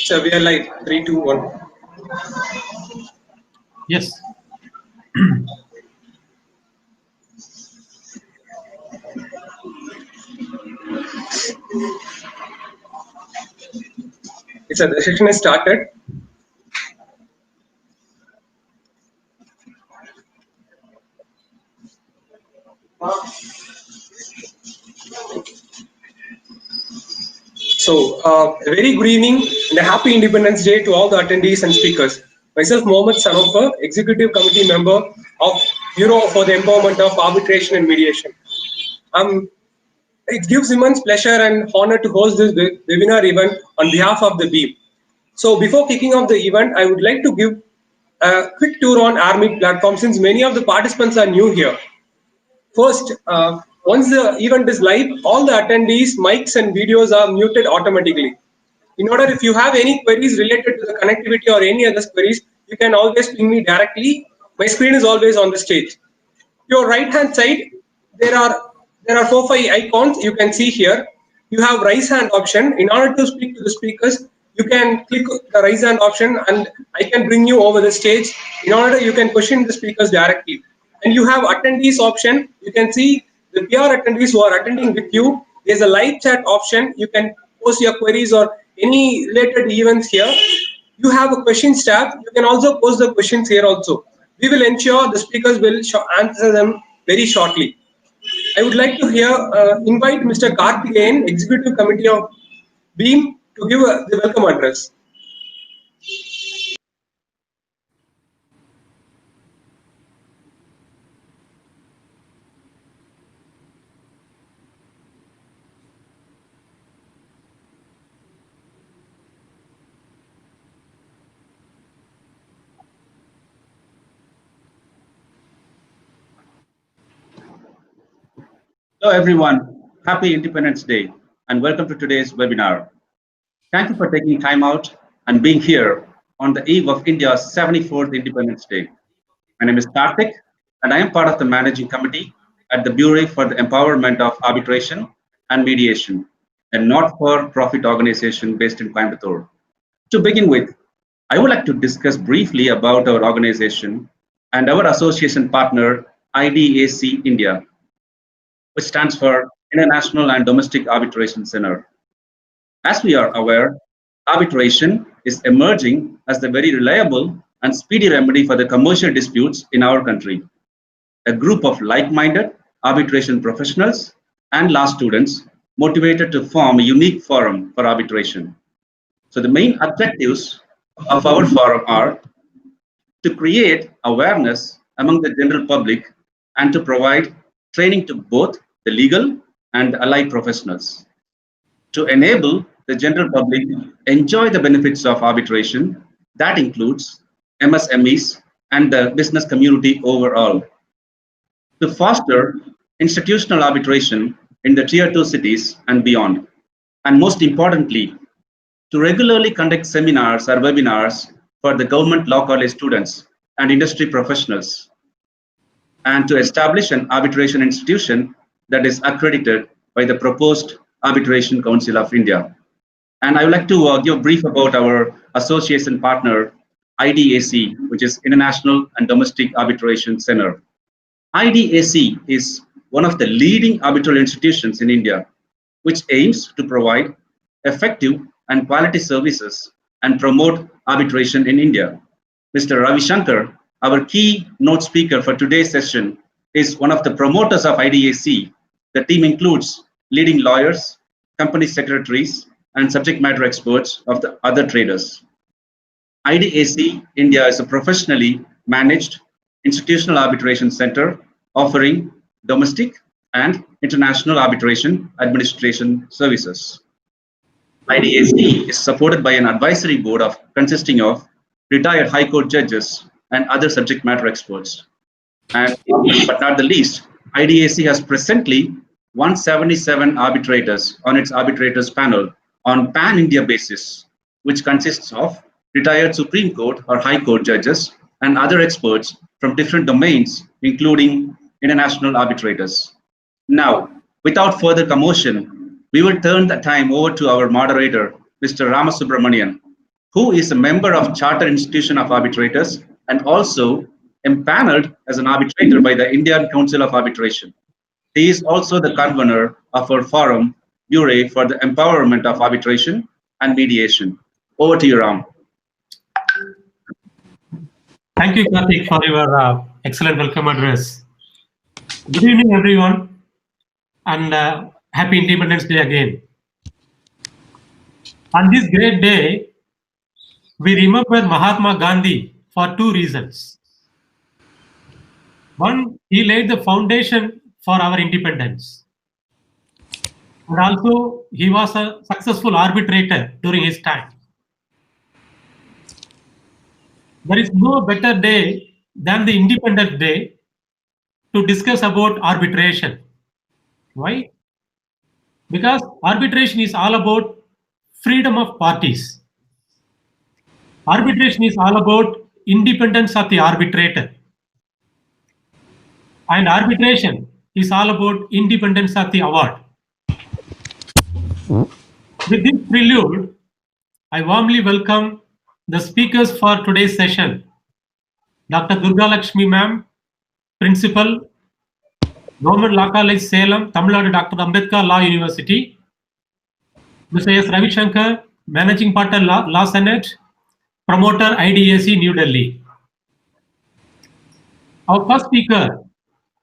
So we are live. 3, 2, 1. Yes. The session is started. So, a very good evening and a happy Independence Day to all the attendees and speakers. Myself, Mohammed Sanofa, Executive Committee Member of Bureau for the Empowerment of Arbitration and Mediation. It gives immense pleasure and honor to host this webinar event on behalf of the BEAM. So, before kicking off the event, I would like to give a quick tour on RMeet platform since many of the participants are new here. First, once the event is live, all the attendees, mics and videos are muted automatically. In order, if you have any queries related to the connectivity or any other queries, you can always ping me directly. My screen is always on the stage. Your right hand side, there are 4-5 icons you can see here. You have raise hand option. In order to speak to the speakers, you can click the raise hand option and I can bring you over the stage. In order, you can question the speakers directly. And you have attendees option. You can see the PR attendees who are attending with you. There's a live chat option. You can post your queries or any related events here. You have a questions tab. You can also post the questions here also. We will ensure the speakers will answer them very shortly. I would like to invite Mr. Karthikeyan, Executive Committee of BEAM, to give the welcome address. Hello everyone, happy Independence Day and welcome to today's webinar. Thank you for taking time out and being here on the eve of India's 74th Independence Day. My name is Karthik and I am part of the managing committee at the Bureau for the Empowerment of Arbitration and Mediation, a not-for-profit organization based in Coimbatore. To begin with, I would like to discuss briefly about our organization and our association partner IDAC India, which stands for International and Domestic Arbitration Center. As we are aware, arbitration is emerging as the very reliable and speedy remedy for the commercial disputes in our country. A group of like-minded arbitration professionals and law students motivated to form a unique forum for arbitration. So the main objectives of our forum are to create awareness among the general public and to provide training to both the legal and allied professionals. To enable the general public enjoy the benefits of arbitration, that includes MSMEs and the business community overall. To foster institutional arbitration in the Tier 2 cities and beyond. And most importantly, to regularly conduct seminars or webinars for the government law college students and industry professionals. And to establish an arbitration institution that is accredited by the proposed Arbitration Council of India. And I would like to give a brief about our association partner, IDAC, which is International and Domestic Arbitration Center. IDAC is one of the leading arbitral institutions in India, which aims to provide effective and quality services and promote arbitration in India. Mr. Ravi Shankar, our keynote speaker for today's session, is one of the promoters of IDAC. The team includes leading lawyers, company secretaries, and subject matter experts of the other traders. IDAC India is a professionally managed institutional arbitration center offering domestic and international arbitration administration services. IDAC is supported by an advisory board consisting of retired High Court judges and other subject matter experts. And but not the least, IDAC has presently 177 arbitrators on its arbitrators panel on pan-India basis, which consists of retired Supreme Court or High Court judges and other experts from different domains, including international arbitrators. Now, without further commotion, we will turn the time over to our moderator, Mr. Ramasubramanian, who is a member of Chartered Institution of Arbitrators and also empaneled as an arbitrator by the Indian Council of Arbitration. He is also the convener of our forum, Bure, for the Empowerment of Arbitration and Mediation. Over to you, Ram. Thank you, Karthik, for your excellent welcome address. Good evening, everyone, and happy Independence Day again. On this great day, we remember Mahatma Gandhi for two reasons. One, he laid the foundation for our independence. And also, he was a successful arbitrator during his time. There is no better day than the Independence Day to discuss about arbitration. Why? Because arbitration is all about freedom of parties. Arbitration is all about independence of the arbitrator. And arbitration is all about independence of the award. With this prelude, I warmly welcome the speakers for today's session. Dr. Durga Lakshmi ma'am, Principal, Government Law College, Salem, Tamil Nadu Dr. Ambedkar Law University. Mr. S. Ravi Shankar, Managing Partner, Law Senate, Promoter, IDAC, New Delhi. Our first speaker,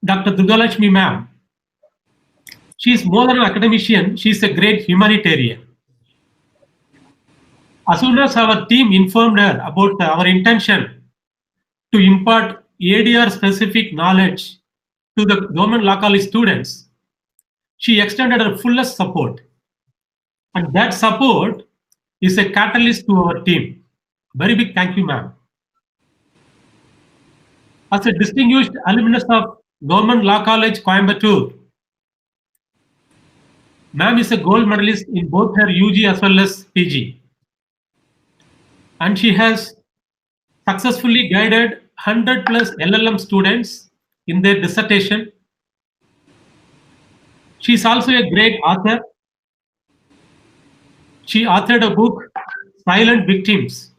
Dr. Durga Lakshmi ma'am. She is more than an academician, she is a great humanitarian. As soon as our team informed her about our intention to impart ADR specific knowledge to the Government Law College students, she extended her fullest support. And that support is a catalyst to our team. Very big thank you, ma'am. As a distinguished alumnus of Government Law College, Coimbatore, ma'am is a gold medalist in both her UG as well as PG. And she has successfully guided 100 plus LLM students in their dissertation. She is also a great author. She authored a book, Silent Victims,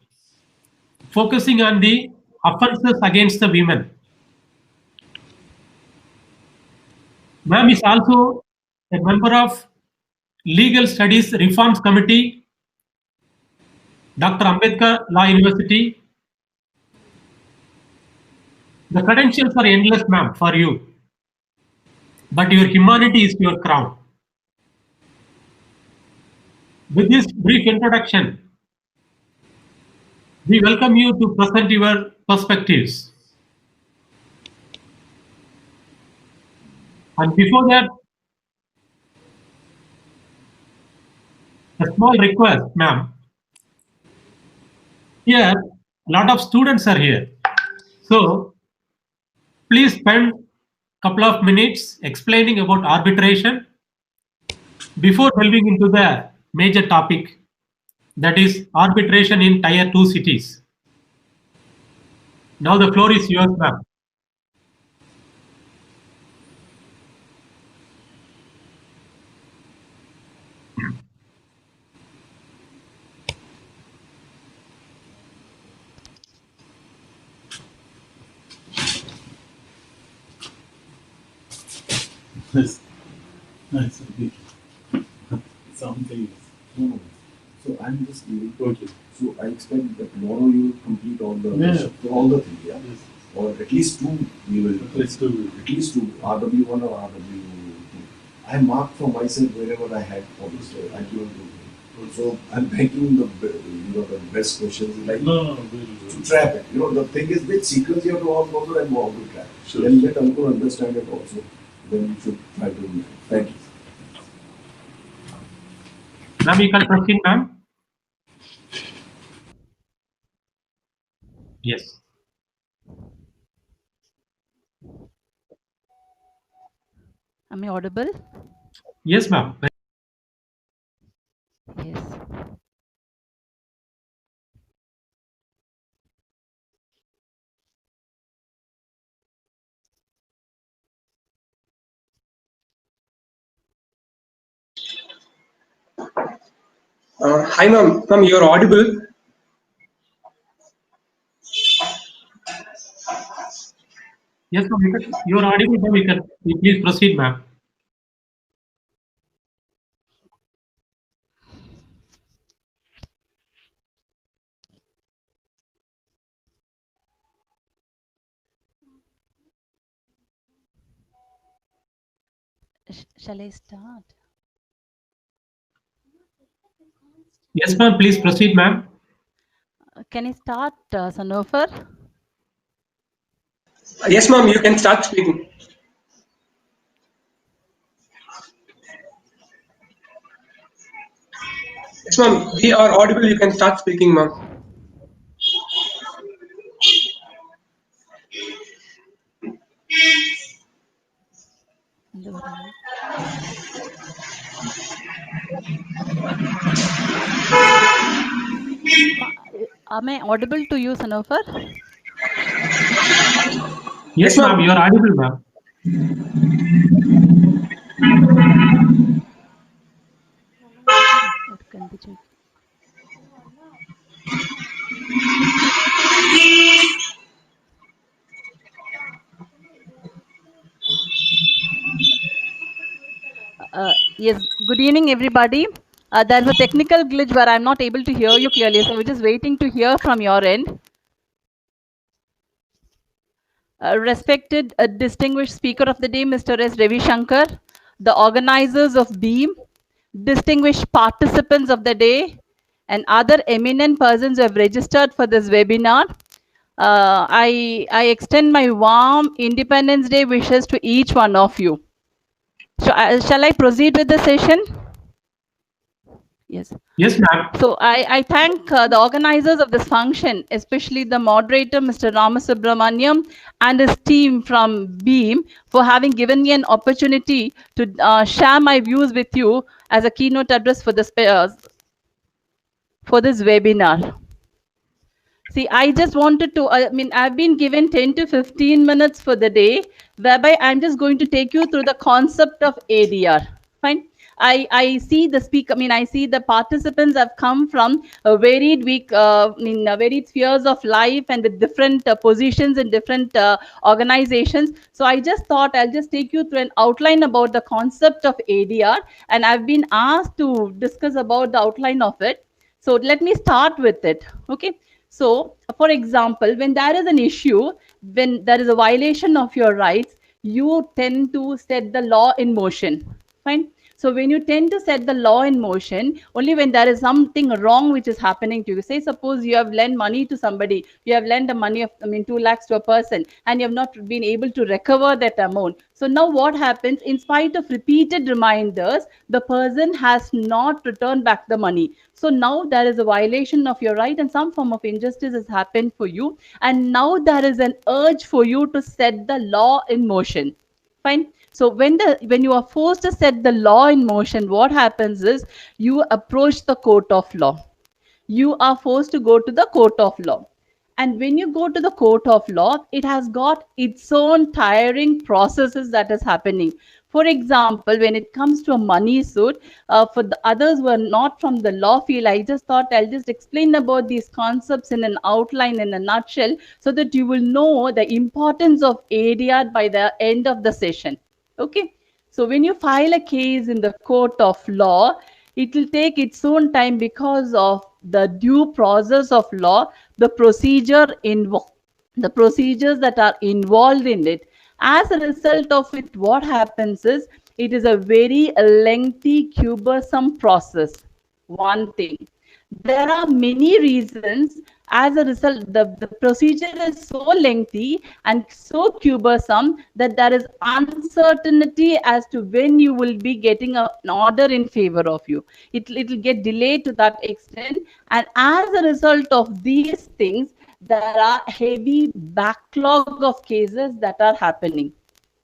focusing on the offenses against the women. Ma'am is also a member of Legal Studies Reforms Committee, Dr. Ambedkar Law University. The credentials are endless, ma'am, for you. But your humanity is your crown. With this brief introduction, we welcome you to present your perspectives. And before that, a small request, ma'am. Here, a lot of students are here. So, please spend a couple of minutes explaining about arbitration before delving into the major topic, that is arbitration in Tier 2 cities. Now the floor is yours, ma'am. Nice. Nice. Sound famous. No. So I'm just leaving. Okay. So I expect that tomorrow you will complete all the all the three, yeah? Yes. Or at least two we will. Let's do At least two. RW1 or RW2. I marked for myself wherever I had for this. I given to. So I'm banking the best questions like No. to trap it. The thing is which sequence you have to ask also and how to trap. Sure. Then let Ankur understand it also. Then you should try to do it. Thank you. Ma'am, you can proceed, ma'am. Yes. Am I audible? Yes, ma'am. Yes. Hi, ma'am. Ma'am, you're audible. Yes, ma'am. You are audible, ma'am. You please proceed, ma'am. Shall I start? Yes, ma'am. Please proceed, ma'am. Can I start, Sanofer? Yes, ma'am, you can start speaking. Yes, ma'am, we are audible. You can start speaking, ma'am. Am I audible to you, Sanofer? Yes, ma'am. You are audible, ma'am. Yes, good evening, everybody. There's a technical glitch where I'm not able to hear you clearly, so we're just waiting to hear from your end. Respected distinguished speaker of the day, Mr. S. Ravi Shankar, the organizers of BEAM, distinguished participants of the day, and other eminent persons who have registered for this webinar. I extend my warm Independence Day wishes to each one of you. Shall I proceed with the session? Yes. Yes, ma'am. So I thank the organizers of this function, especially the moderator, Mr. Ramasubramaniam, and his team from BEAM for having given me an opportunity to share my views with you as a keynote address for this webinar. See, I just wanted to, I've been given 10 to 15 minutes for the day, whereby I'm just going to take you through the concept of ADR. Fine. I see the speaker, I see the participants have come from a varied varied spheres of life and with different positions in different organizations. So I just thought I'll just take you through an outline about the concept of ADR, and I've been asked to discuss about the outline of it. So let me start with it. Okay. So, for example, when there is an issue, when there is a violation of your rights, you tend to set the law in motion. Fine. So when you tend to set the law in motion, only when there is something wrong which is happening to you. Say, suppose you have lent money to somebody, you have lent a money of, 2 lakhs to a person, and you have not been able to recover that amount. So now what happens? In spite of repeated reminders, the person has not returned back the money. So now there is a violation of your right and some form of injustice has happened for you. And now there is an urge for you to set the law in motion. Fine. So when you are forced to set the law in motion, what happens is you approach the court of law. You are forced to go to the court of law. And when you go to the court of law, it has got its own tiring processes that is happening. For example, when it comes to a money suit, for the others who are not from the law field, I just thought I'll just explain about these concepts in an outline, in a nutshell, so that you will know the importance of ADR by the end of the session. Okay. So when you file a case in the court of law, it will take its own time because of the due process of law, the procedures that are involved in it. As a result of it, what happens is it is a very lengthy, cumbersome process. One thing. There are many reasons. As a result, the procedure is so lengthy and so cumbersome that there is uncertainty as to when you will be getting an order in favor of you. It will get delayed to that extent. And as a result of these things, there are heavy backlog of cases that are happening.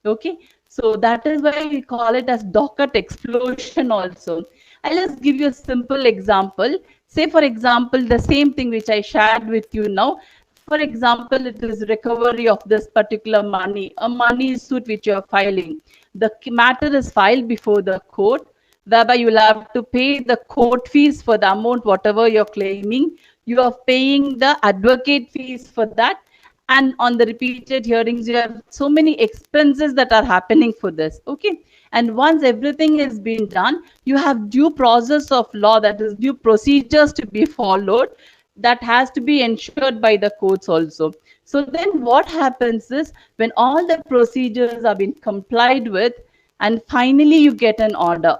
Okay. So that is why we call it as docket explosion also. I'll just give you a simple example. Say, for example, the same thing which I shared with you now. For example, it is recovery of this particular money, a money suit which you are filing. The matter is filed before the court, whereby you will have to pay the court fees for the amount, whatever you're claiming. You are paying the advocate fees for that. And on the repeated hearings, you have so many expenses that are happening for this. Okay. And once everything has been done, you have due process of law, that is due procedures to be followed, that has to be ensured by the courts also. So then what happens is, when all the procedures have been complied with, and finally you get an order,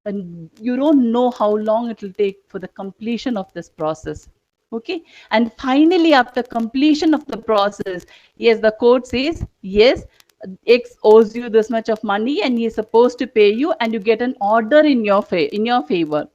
and you don't know how long it will take for the completion of this process. Okay. And finally, after completion of the process, yes, the court says, yes, X owes you this much of money and he is supposed to pay you, and you get an order in your favor.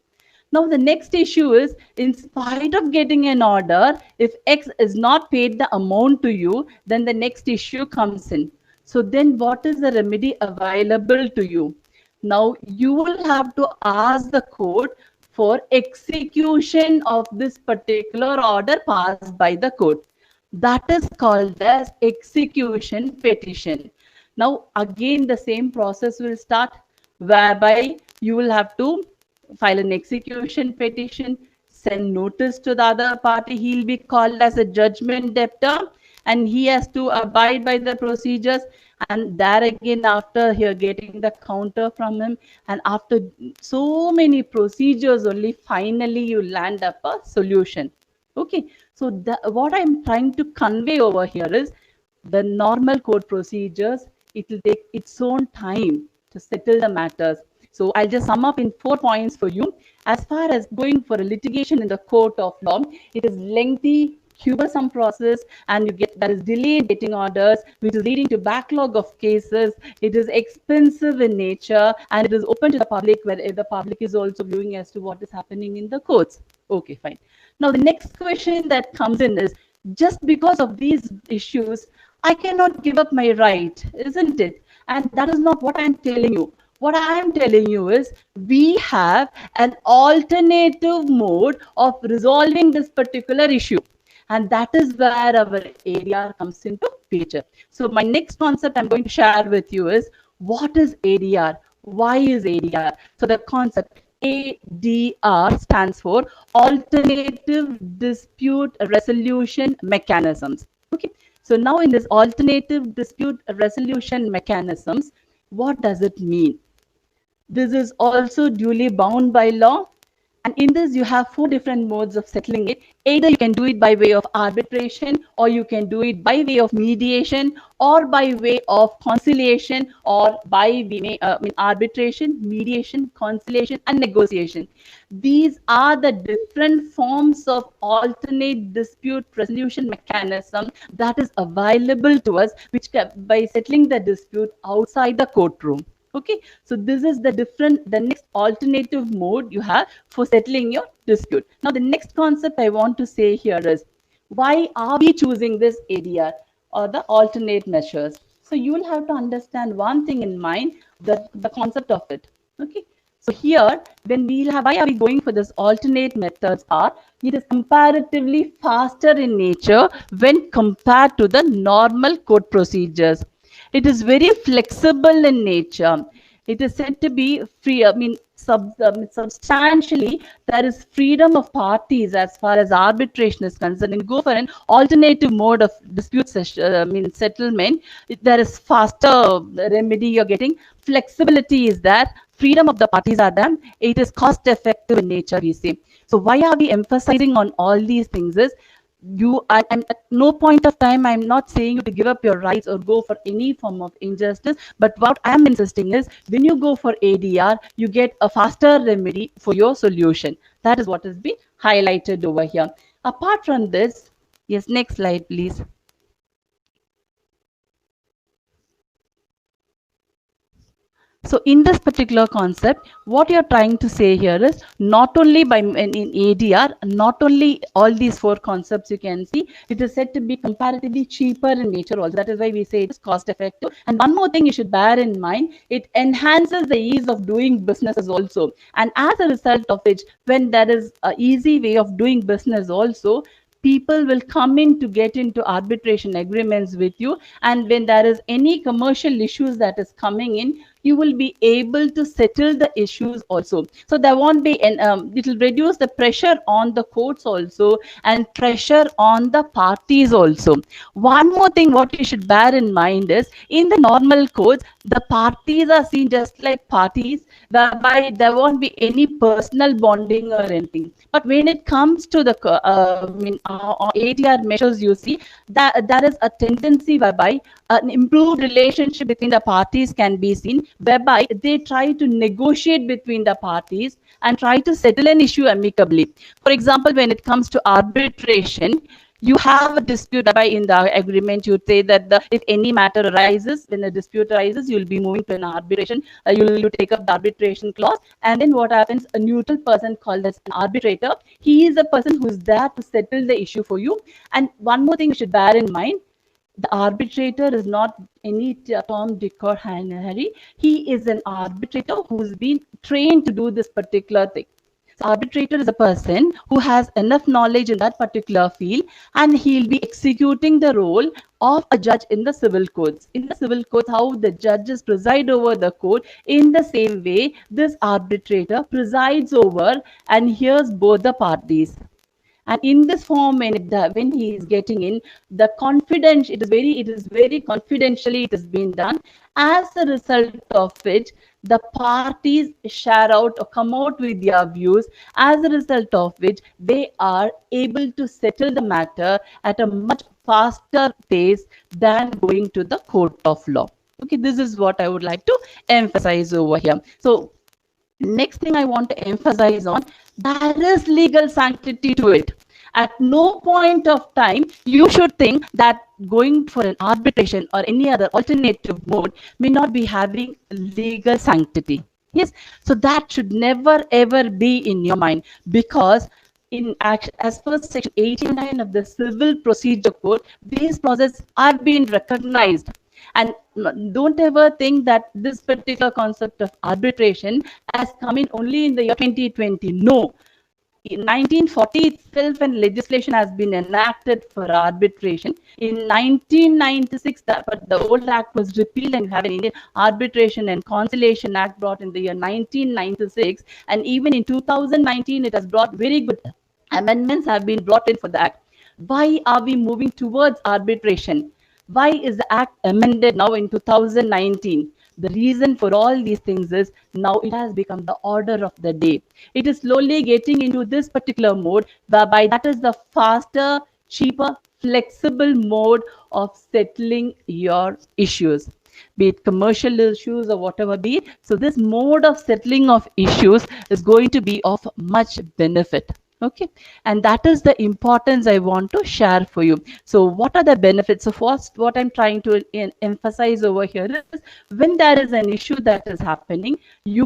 Now, the next issue is, in spite of getting an order, if X is not paid the amount to you, then the next issue comes in. So then what is the remedy available to you? Now, you will have to ask the court for execution of this particular order passed by the court. That is called as execution petition. Now, again, the same process will start, whereby you will have to file an execution petition, send notice to the other party. He'll be called as a judgment debtor, and he has to abide by the procedures. And there again, after here getting the counter from him, and after so many procedures, only finally you land up a solution. Okay. So what I'm trying to convey over here is, the normal court procedures, it will take its own time to settle the matters. So I'll just sum up in 4 points for you. As far as going for a litigation in the court of law, it is lengthy, cumbersome process, and there is delay in getting orders, which is leading to backlog of cases. It is expensive in nature, and it is open to the public, where the public is also viewing as to what is happening in the courts. Okay, fine. Now, the next question that comes in is, just because of these issues, I cannot give up my right, isn't it? And that is not what I'm telling you. What I am telling you is, we have an alternative mode of resolving this particular issue. And that is where our ADR comes into picture. So my next concept I'm going to share with you is, what is ADR? Why is ADR? So the concept ADR stands for Alternative Dispute Resolution Mechanisms. Okay. So now in this alternative dispute resolution mechanisms, what does it mean? This is also duly bound by law. And in this, you have 4 different modes of settling it. Either you can do it by way of arbitration, or you can do it by way of mediation, or by way of conciliation, or by arbitration, mediation, conciliation, and negotiation. These are the different forms of alternate dispute resolution mechanism that is available to us, which by settling the dispute outside the courtroom. Okay, so this is the next alternative mode you have for settling your dispute. Now, the next concept I want to say here is, why are we choosing this ADR, or the alternate measures? So you will have to understand one thing in mind, the concept of it. Okay, so here, why are we going for this alternate methods? It is comparatively faster in nature when compared to the normal court procedures. It is very flexible in nature. It is said to be free. Substantially, there is freedom of parties as far as arbitration is concerned. And go for an alternative mode of dispute settlement, there is faster remedy you're getting. Flexibility is there. Freedom of the parties are there. It is cost effective in nature, we say. So why are we emphasizing on all these things is, I'm at no point of time I'm not saying you to give up your rights or go for any form of injustice, but what I'm insisting is, when you go for ADR, you get a faster remedy for your solution. That is what has been highlighted over here. Apart from this, yes, next slide please. So in this particular concept, what you're trying to say here is, not only in ADR, not only all these 4 concepts you can see, it is said to be comparatively cheaper in nature also. That is why we say it is cost effective. And one more thing you should bear in mind, it enhances the ease of doing businesses also. And as a result of which, when there is an easy way of doing business also, people will come in to get into arbitration agreements with you. And when there is any commercial issues that is coming in, you will be able to settle the issues also. So there won't be it will reduce the pressure on the courts also and pressure on the parties also. One more thing what you should bear in mind is, in the normal courts, the parties are seen just like parties, whereby there won't be any personal bonding or anything. But when it comes to the ADR measures, you see that there is a tendency whereby an improved relationship between the parties can be seen, whereby they try to negotiate between the parties and try to settle an issue amicably. For example, when it comes to arbitration, you have a dispute whereby in the agreement you say that if any matter arises, when a dispute arises, you'll be moving to an arbitration. You take up the arbitration clause, and then what happens? A neutral person called as an arbitrator. He is a person who's there to settle the issue for you. And one more thing you should bear in mind: the arbitrator is not any Tom, Dick, or Harry. He is an arbitrator who's been trained to do this particular thing. So arbitrator is a person who has enough knowledge in that particular field, and he'll be executing the role of a judge in the civil courts. In the civil courts, how the judges preside over the court, in the same way, this arbitrator presides over and hears both the parties. And in this form, when he is getting in, the confidence, it is very confidentially it has been done. As a result of which, the parties share out or come out with their views, as a result of which they are able to settle the matter at a much faster pace than going to the court of law. Okay, this is what I would like to emphasize over here. So next thing I want to emphasize on, there is legal sanctity to it. At no point of time you should think that going for an arbitration or any other alternative mode may not be having legal sanctity. Yes, so that should never ever be in your mind, because as per section 89 of the Civil Procedure Code, these processes are being recognized. And don't ever think that this particular concept of arbitration has come in only in the year 2020. No. In 1940 itself, when legislation has been enacted for arbitration. In 1996, the old act was repealed, and you have an Indian Arbitration and Conciliation Act brought in the year 1996. And even in 2019, it has brought very good amendments have been brought in for the act. Why are we moving towards arbitration? Why is the act amended now in 2019? The reason for all these things is now it has become the order of the day. It is slowly getting into this particular mode, whereby that is the faster, cheaper, flexible mode of settling your issues, be it commercial issues or whatever be it. So this mode of settling of issues is going to be of much benefit. Okay, and that is the importance I want to share for you. So what are the benefits? So first, what I'm trying to emphasize over here is, when there is an issue that is happening, you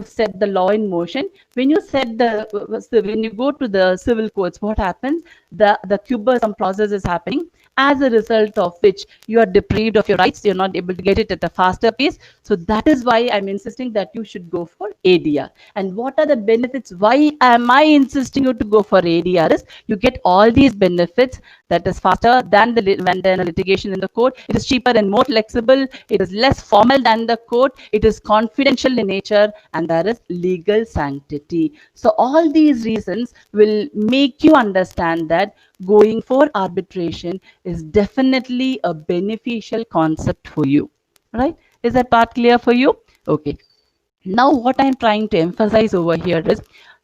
set the law in motion. When you when you go to the civil courts, what happens? The cumbersome process is happening, as a result of which you are deprived of your rights. You're not able to get it at a faster pace. So that is why I'm insisting that you should go for ADR. And what are the benefits? Why am I insisting you to go for ADR? Is you get all these benefits, that is faster than the litigation in the court. It is cheaper and more flexible. It is less formal than the court. It is confidential in nature, and there is legal sanctity. So all these reasons will make you understand that going for arbitration is definitely a beneficial concept for you. Right? Is that part clear for you? Okay. Now what I'm trying to emphasize over here is,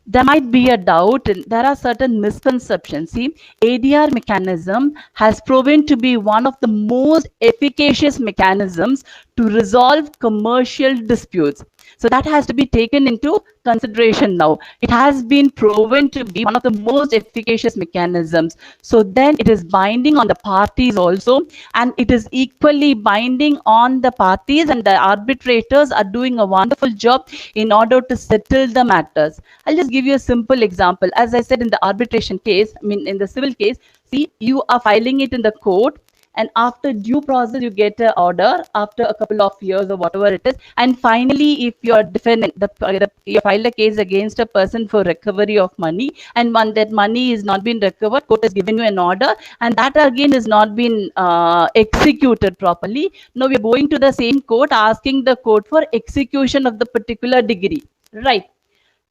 there might be a doubt, and there are certain misconceptions. See, ADR mechanism has proven to be one of the most efficacious mechanisms to resolve commercial disputes. So that has to be taken into consideration now. It has been proven to be one of the most efficacious mechanisms. So then it is binding on the parties also, and it is equally binding on the parties, and the arbitrators are doing a wonderful job in order to settle the matters. I'll just give you a simple example. As I said, in the arbitration case, in the civil case, see, you are filing it in the court, and after due process you get an order after a couple of years or whatever it is, and finally if your defendant you file a case against a person for recovery of money, and when that money is not been recovered, court has given you an order and that again is not been executed properly. Now we are going to the same court asking the court for execution of the particular degree, right?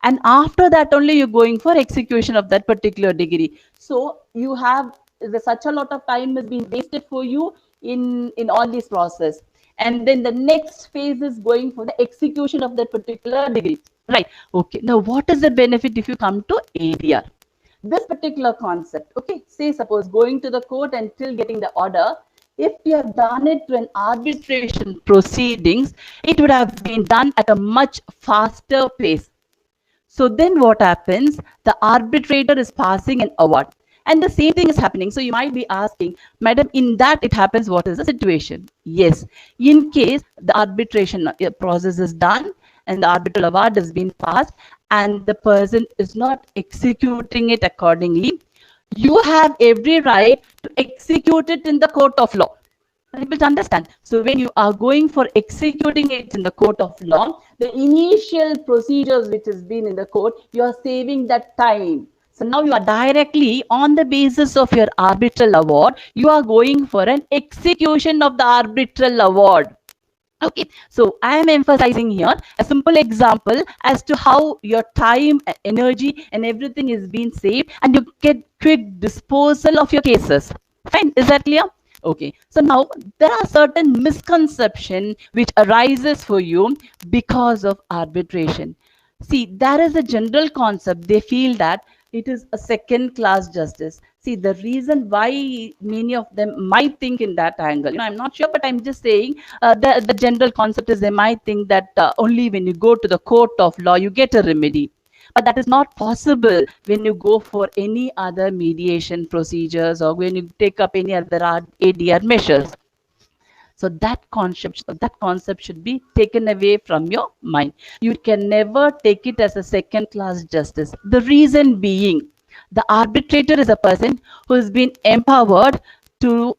And after that only you're going for execution of that particular degree. So you have such a lot of time has been wasted for you in all this process, and then the next phase is going for the execution of that particular degree, right? Okay, now what is the benefit if you come to ADR? This particular concept, okay, say suppose going to the court and still getting the order, if you have done it to an arbitration proceedings, it would have been done at a much faster pace. So then what happens? The arbitrator is passing an award. And the same thing is happening. So you might be asking, Madam, in that it happens, what is the situation? Yes. In case the arbitration process is done and the arbitral award has been passed and the person is not executing it accordingly, you have every right to execute it in the court of law. Able to understand. So when you are going for executing it in the court of law, the initial procedures which has been in the court, you are saving that time. So now you are directly on the basis of your arbitral award, you are going for an execution of the arbitral award. Okay, so I am emphasizing here a simple example as to how your time, energy and everything is being saved and you get quick disposal of your cases. Fine, is that clear? Okay, so now there are certain misconceptions which arises for you because of arbitration. See, there is a general concept. They feel that it is a second class justice. See, the reason why many of them might think in that angle, I'm not sure, but I'm just saying the general concept is they might think that only when you go to the court of law, you get a remedy. But that is not possible when you go for any other mediation procedures or when you take up any other ADR measures. So that concept should be taken away from your mind. You can never take it as a second class justice. The reason being, the arbitrator is a person who has been empowered to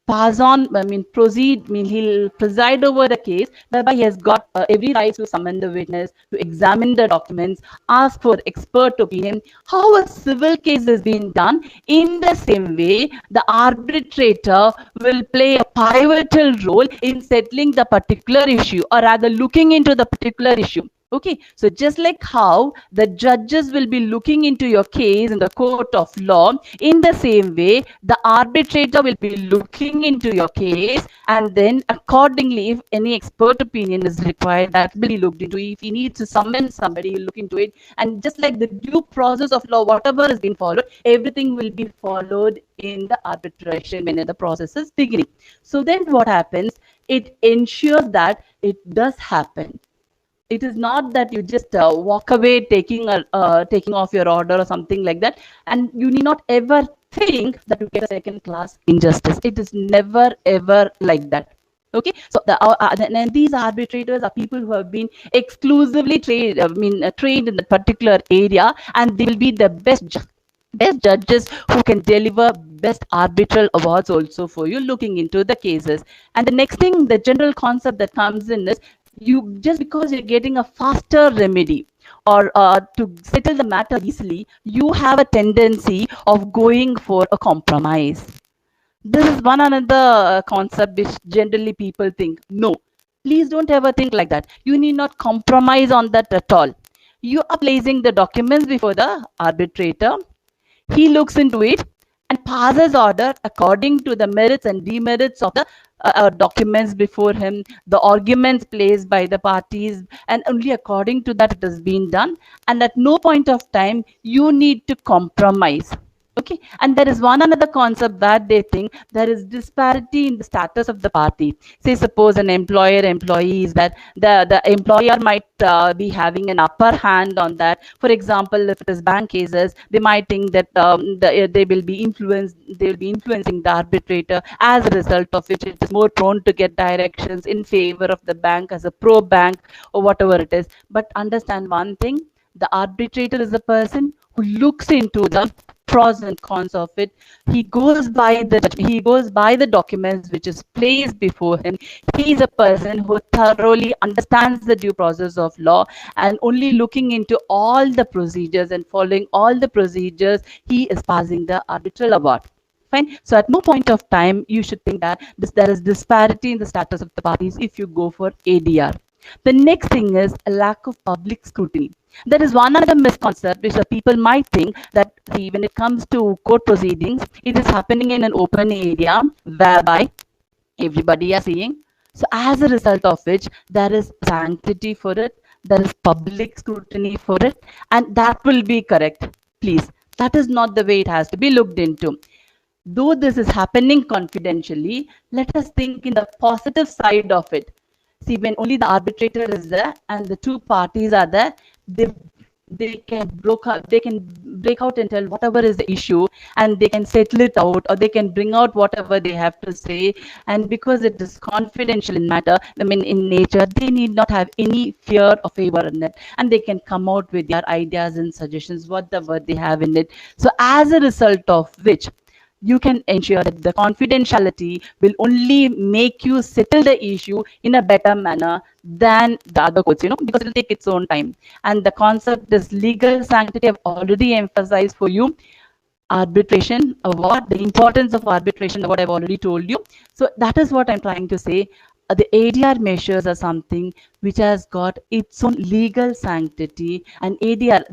pass on, proceed, he'll preside over the case, whereby he has got every right to summon the witness, to examine the documents, ask for expert opinion. How a civil case is being done, in the same way, the arbitrator will play a pivotal role in settling the particular issue, or rather looking into the particular issue. Okay, so just like how the judges will be looking into your case in the court of law, in the same way, the arbitrator will be looking into your case, and then accordingly, if any expert opinion is required, that will be looked into. If he needs to summon somebody, he'll look into it. And just like the due process of law, whatever has been followed, everything will be followed in the arbitration when the process is beginning. So then what happens? It ensures that it does happen. It is not that you just walk away taking off your order or something like that, and you need not ever think that you get a second class injustice. It is never ever like that. Okay, so and these arbitrators are people who have been exclusively trained in the particular area, and they will be the best judges who can deliver best arbitral awards also for you looking into the cases. And the next thing, the general concept that comes in is, you just because you're getting a faster remedy or to settle the matter easily, you have a tendency of going for a compromise. This is one another concept which generally people think. No, please don't ever think like that. You need not compromise on that at all. You are placing the documents before the arbitrator. He looks into it and passes order according to the merits and demerits of the documents before him, the arguments placed by the parties, and only according to that it has been done. And at no point of time you need to compromise. Okay, and there is one another concept that they think there is disparity in the status of the party. Say suppose an employer-employee is that the employer might be having an upper hand on that. For example, if it is bank cases, they might think that they will be influencing the arbitrator, as a result of which it is more prone to get directions in favor of the bank as a pro bank or whatever it is. But understand one thing, the arbitrator is the person who looks into the pros and cons of it. He goes by the documents which is placed before him. He is a person who thoroughly understands the due process of law, and only looking into all the procedures and following all the procedures, he is passing the arbitral award. Fine. So at no point of time you should think that there is disparity in the status of the parties if you go for ADR. The next thing is a lack of public scrutiny. There is one other misconception which the people might think that, see, when it comes to court proceedings, it is happening in an open area whereby everybody are seeing. So as a result of which, there is sanctity for it, there is public scrutiny for it, and that will be correct. Please, that is not the way it has to be looked into. Though this is happening confidentially, let us think in the positive side of it. See, when only the arbitrator is there and the two parties are there, they can break out and tell whatever is the issue, and they can settle it out, or they can bring out whatever they have to say. And because it is confidential in matter, I mean in nature, they need not have any fear or favor in it, and they can come out with their ideas and suggestions, whatever they have in it. So as a result of which, you can ensure that the confidentiality will only make you settle the issue in a better manner than the other courts, because it will take its own time. And the concept is legal sanctity. I've already emphasized for you. Arbitration award, the importance of arbitration, what I've already told you. So that is what I'm trying to say. The ADR measures are something which has got its own legal sanctity, and ADR,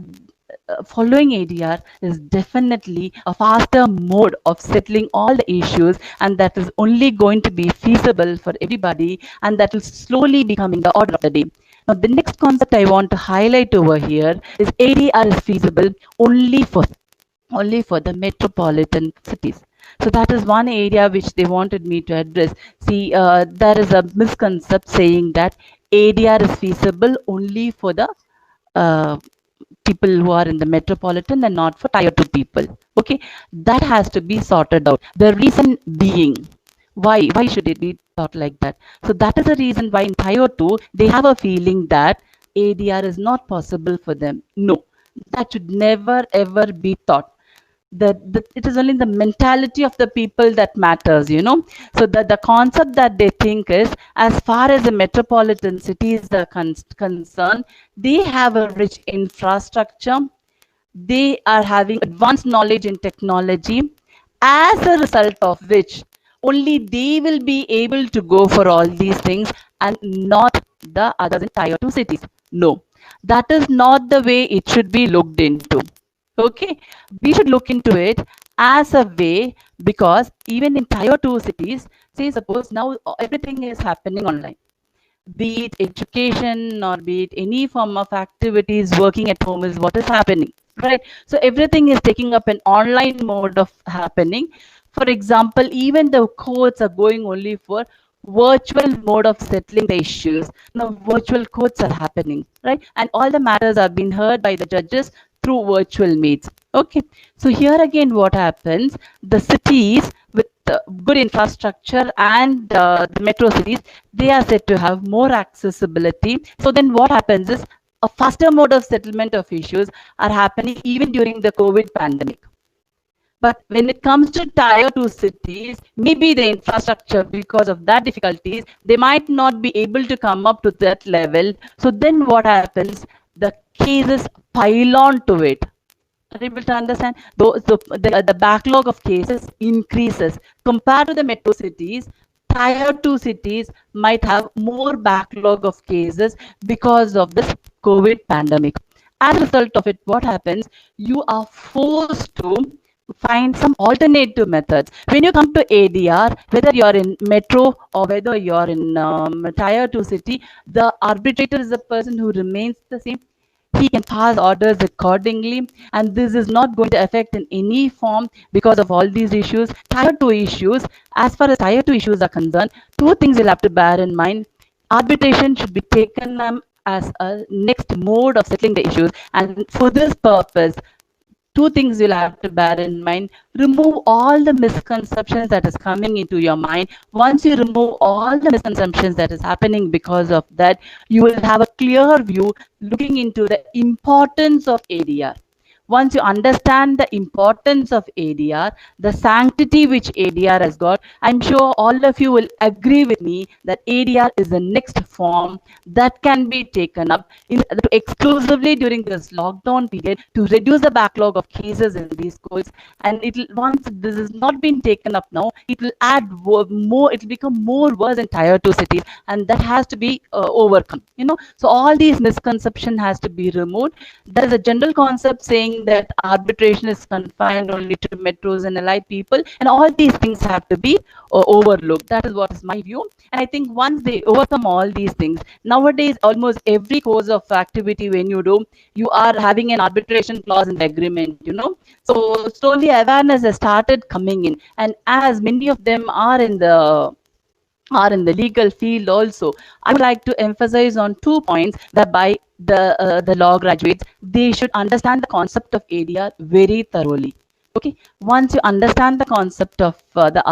following ADR is definitely a faster mode of settling all the issues, and that is only going to be feasible for everybody, and that will slowly becoming the order of the day. Now, the next concept I want to highlight over here is ADR is feasible only for the metropolitan cities. So that is one area which they wanted me to address. See, there is a misconception saying that ADR is feasible only for the people who are in the metropolitan and not for tier 2 people. Okay, that has to be sorted out. The reason being, why should it be thought like that? So that is the reason why in tier 2 they have a feeling that ADR is not possible for them. No, that should never ever be thought. It is only the mentality of the people that matters, So the concept that they think is, as far as the metropolitan cities are concerned, they have a rich infrastructure, they are having advanced knowledge in technology, as a result of which only they will be able to go for all these things, and not the others in tier 2 cities. No, that is not the way it should be looked into. Okay, we should look into it as a way, because even in tier 2 cities, say suppose now everything is happening online, be it education or be it any form of activities, working at home is what is happening, right? So everything is taking up an online mode of happening. For example, even the courts are going only for virtual mode of settling the issues. Now virtual courts are happening, right? And all the matters are being heard by the judges through virtual meets. Okay, so here again what happens, the cities with good infrastructure and the metro cities, they are said to have more accessibility. So then what happens is a faster mode of settlement of issues are happening even during the COVID pandemic. But when it comes to tier 2 cities, maybe the infrastructure, because of that difficulties, they might not be able to come up to that level. So then what happens? The cases pile on to it. Are you able to understand? The backlog of cases increases. Compared to the metro cities, tier 2 cities might have more backlog of cases because of this COVID pandemic. As a result of it, what happens? You are forced to find some alternative methods. When you come to ADR, whether you're in metro or whether you're in tier 2 city, the arbitrator is the person who remains the same. He can pass orders accordingly, and this is not going to affect in any form because of all these issues. Tier 2 issues, as far as tier 2 issues are concerned, two things you'll have to bear in mind. Arbitration should be taken as a next mode of settling the issues, and for this purpose, two things you'll have to bear in mind. Remove all the misconceptions that is coming into your mind. Once you remove all the misconceptions that is happening because of that, you will have a clear view looking into the importance of ADR. Once you understand the importance of ADR, the sanctity which ADR has got, I'm sure all of you will agree with me that ADR is the next form that can be taken up exclusively during this lockdown period to reduce the backlog of cases in these schools. And once this has not been taken up now, it will add more, it will become more worse in tier 2 cities, and that has to be overcome. So all these misconception has to be removed. There is a general concept saying that arbitration is confined only to metros and allied people, and all these things have to be overlooked. That is what is my view. And I think once they overcome all these things, nowadays almost every course of activity when you do, you are having an arbitration clause in the agreement. So slowly awareness has started coming in, and as many of them are in the legal field also, I would like to emphasize on 2 points whereby the law graduates, they should understand the concept of ADR very thoroughly. Okay, once you understand the concept of the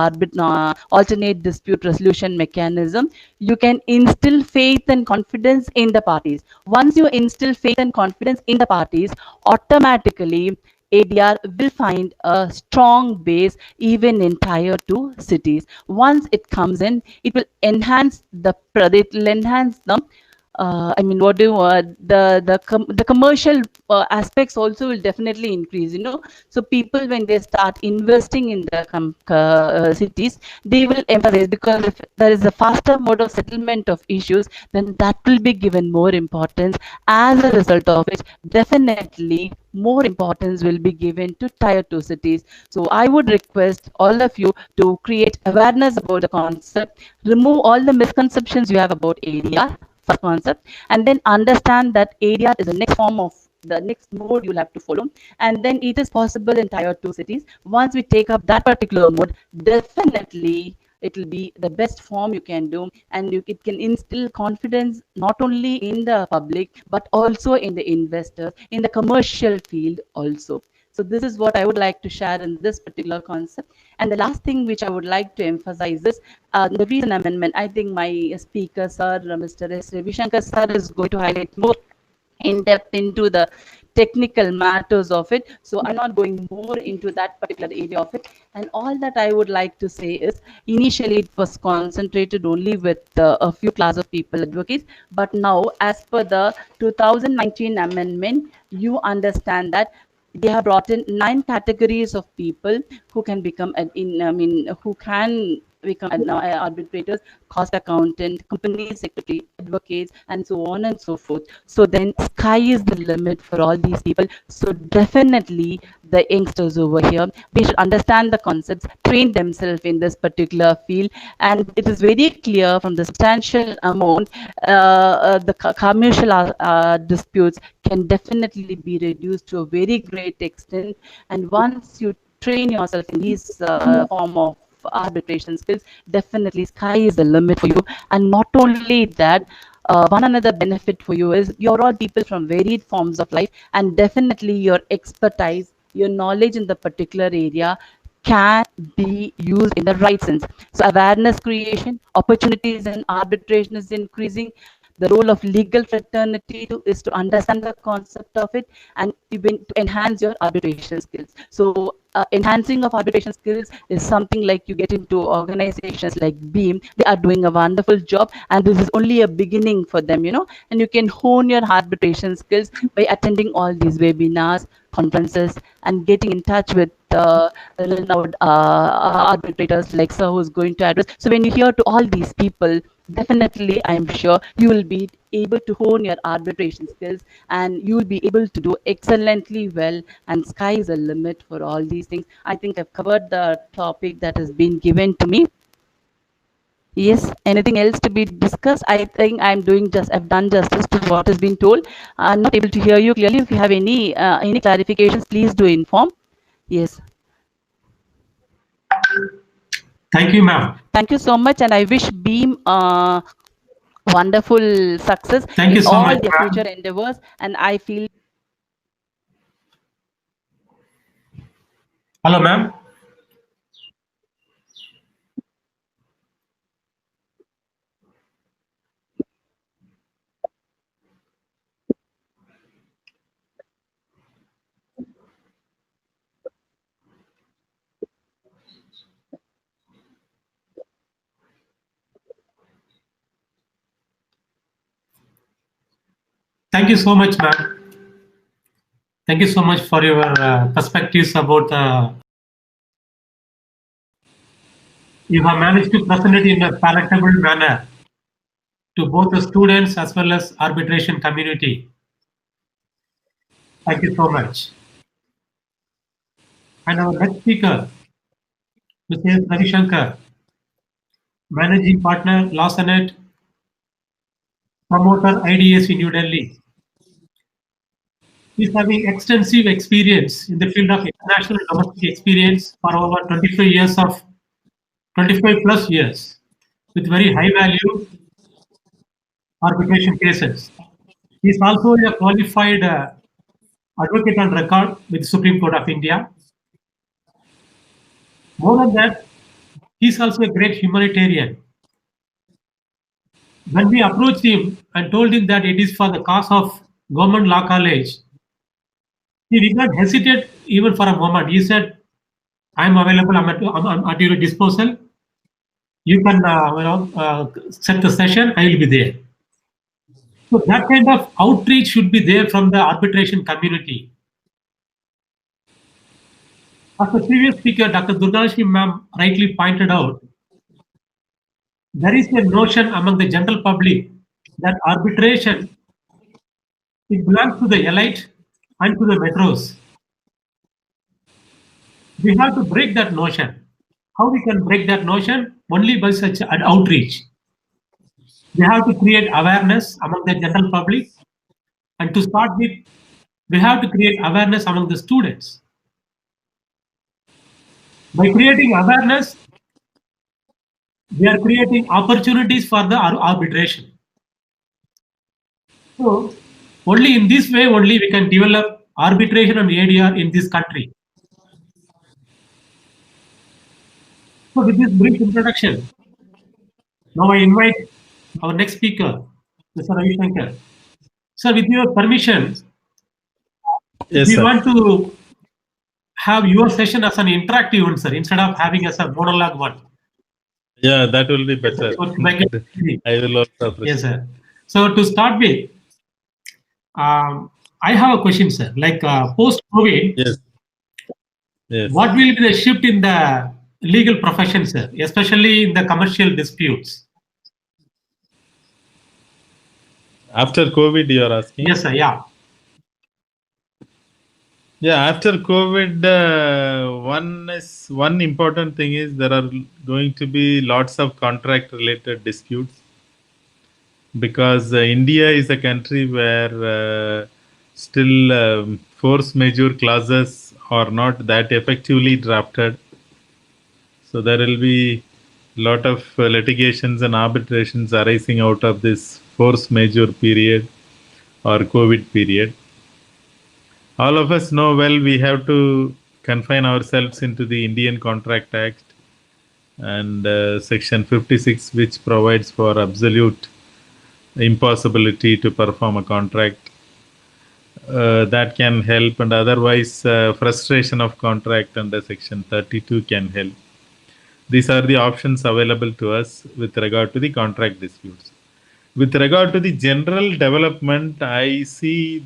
alternate dispute resolution mechanism, you can instill faith and confidence in the parties. Once you instill faith and confidence in the parties, automatically ADR will find a strong base even in tier 2 cities. Once it comes in, it will enhance what do the commercial aspects also will definitely increase. So people, when they start investing in the cities, they will emphasize, because if there is a faster mode of settlement of issues, then that will be given more importance. As a result of which, definitely more importance will be given to tier 2 cities. So I would request all of you to create awareness about the concept, remove all the misconceptions you have about ADR first concept, and then understand that ADR is the next form of the next mode you'll have to follow, and then it is possible in tier 2 cities. Once we take up that particular mode, definitely it will be the best form you can do, and it can instill confidence not only in the public but also in the investors, in the commercial field also. So this is what I would like to share in this particular concept. And the last thing which I would like to emphasize is the recent amendment. I think my speaker, sir, Mr. S. Ravishankar, sir, is going to highlight more in depth into the technical matters of it. So I'm not going more into that particular area of it. And all that I would like to say is, initially it was concentrated only with a few class of people, advocates. But now, as per the 2019 amendment, you understand that they have brought in 9 categories of people who can become who can become arbitrators: cost accountant, company secretary, advocates, and so on and so forth. So then sky is the limit for all these people. So definitely the youngsters over here, they should understand the concepts, train themselves in this particular field. And it is very clear from the substantial amount, the commercial disputes can definitely be reduced to a very great extent. And once you train yourself in these form of arbitration skills, definitely sky is the limit for you. And not only that, one another benefit for you is, you're all people from varied forms of life, and definitely your expertise, your knowledge in the particular area can be used in the right sense. So awareness creation, opportunities in arbitration is increasing. The role of legal fraternity is to understand the concept of it, and even to enhance your arbitration skills. So enhancing of arbitration skills is something like you get into organizations like Beam. They are doing a wonderful job, and this is only a beginning for them. And you can hone your arbitration skills by attending all these webinars, conferences, and getting in touch with renowned arbitrators like sir, who's going to address. So when you hear to all these people, definitely I'm sure you will be able to hone your arbitration skills, and you will be able to do excellently well, and sky is the limit for all these things. I think I've covered the topic that has been given to me. Yes, anything else to be discussed? I think I've done justice to what has been told. I'm not able to hear you clearly. If you have any clarifications, please do inform. Yes. Thank you, ma'am. Thank you so much, and I wish Beam wonderful success Thank in you so all much, their ma'am. future endeavors. And I feel. Hello, ma'am. Thank you so much, ma'am. Thank you so much for your perspectives about you have managed to present it in a palatable manner to both the students as well as arbitration community. Thank you so much. And our next speaker, Mr. Ravi Shankar, Managing Partner, Lawsonet, Promoter, IDS in New Delhi. He's having extensive experience in the field of international and domestic experience for over 25 plus years with very high value arbitration cases. He is also a qualified advocate on record with the Supreme Court of India. More than that, he is also a great humanitarian. When we approached him and told him that it is for the cause of Government Law College, he did not hesitate even for a moment. He said, I am available, I'm at your disposal. You can set the session, I will be there. So that kind of outreach should be there from the arbitration community. As the previous speaker, Dr. Durgalakshmi ma'am rightly pointed out, there is a notion among the general public that arbitration, it belongs to the elite and to the metros. We have to break that notion. How we can break that notion? Only by such an outreach. We have to create awareness among the general public, and to start with, we have to create awareness among the students. By creating awareness, we are creating opportunities for the arbitration. So, only in this way only we can develop arbitration and ADR in this country. So with this brief introduction, now I invite our next speaker, Mr. Ravi Shankar. Sir, with your permission, Yes, we sir. want to have your session as an interactive one, sir, instead of having as a monologue one. Yeah, that will be better. I will also appreciate. Yes, sir. So to start with, I have a question, sir. Like post-COVID, Yes. Yes. what will be the shift in the legal profession, sir, especially in the commercial disputes? After COVID, you are asking? Yes, sir. Yeah. Yeah, after COVID, one important thing is there are going to be lots of contract-related disputes, because India is a country where still force majeure clauses are not that effectively drafted. So there will be a lot of litigations and arbitrations arising out of this force majeure period or COVID period. All of us know well we have to confine ourselves into the Indian Contract Act and Section 56, which provides for absolute impossibility to perform a contract. That can help, and otherwise frustration of contract under Section 32 can help. These are the options available to us with regard to the contract disputes. With regard to the general development, I see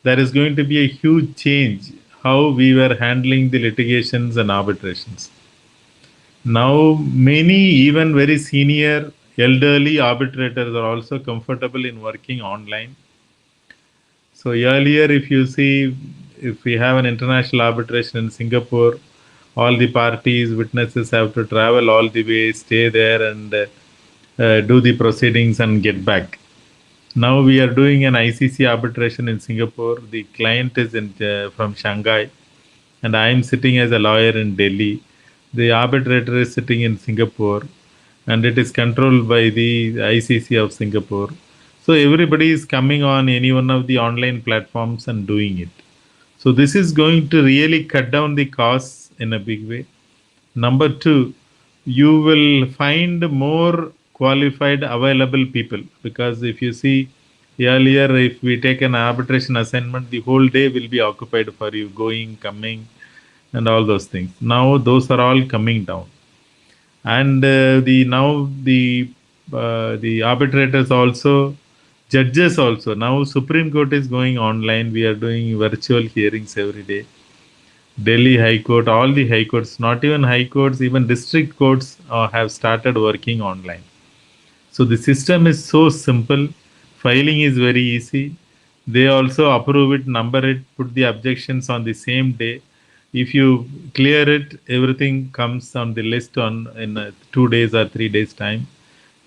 there is going to be a huge change how we were handling the litigations and arbitrations. Now, many even very senior elderly arbitrators are also comfortable in working online. So earlier, if you see, if we have an international arbitration in Singapore, all the parties, witnesses have to travel all the way, stay there and do the proceedings and get back. Now we are doing an ICC arbitration in Singapore. The client is from Shanghai, and I am sitting as a lawyer in Delhi. The arbitrator is sitting in Singapore, and it is controlled by the ICC of Singapore. So everybody is coming on any one of the online platforms and doing it. So this is going to really cut down the costs in a big way. Number two, you will find more qualified available people, because if you see earlier, if we take an arbitration assignment, the whole day will be occupied for you, going, coming, and all those things. Now those are all coming down, and the arbitrators also Judges also. Now Supreme Court is going online. We are doing virtual hearings every day. Delhi High Court, all the high courts, not even high courts, even district courts have started working online. So the system is so simple. Filing is very easy. They also approve it, number it, put the objections on the same day. If you clear it, everything comes on the list in 2 days or 3 days time.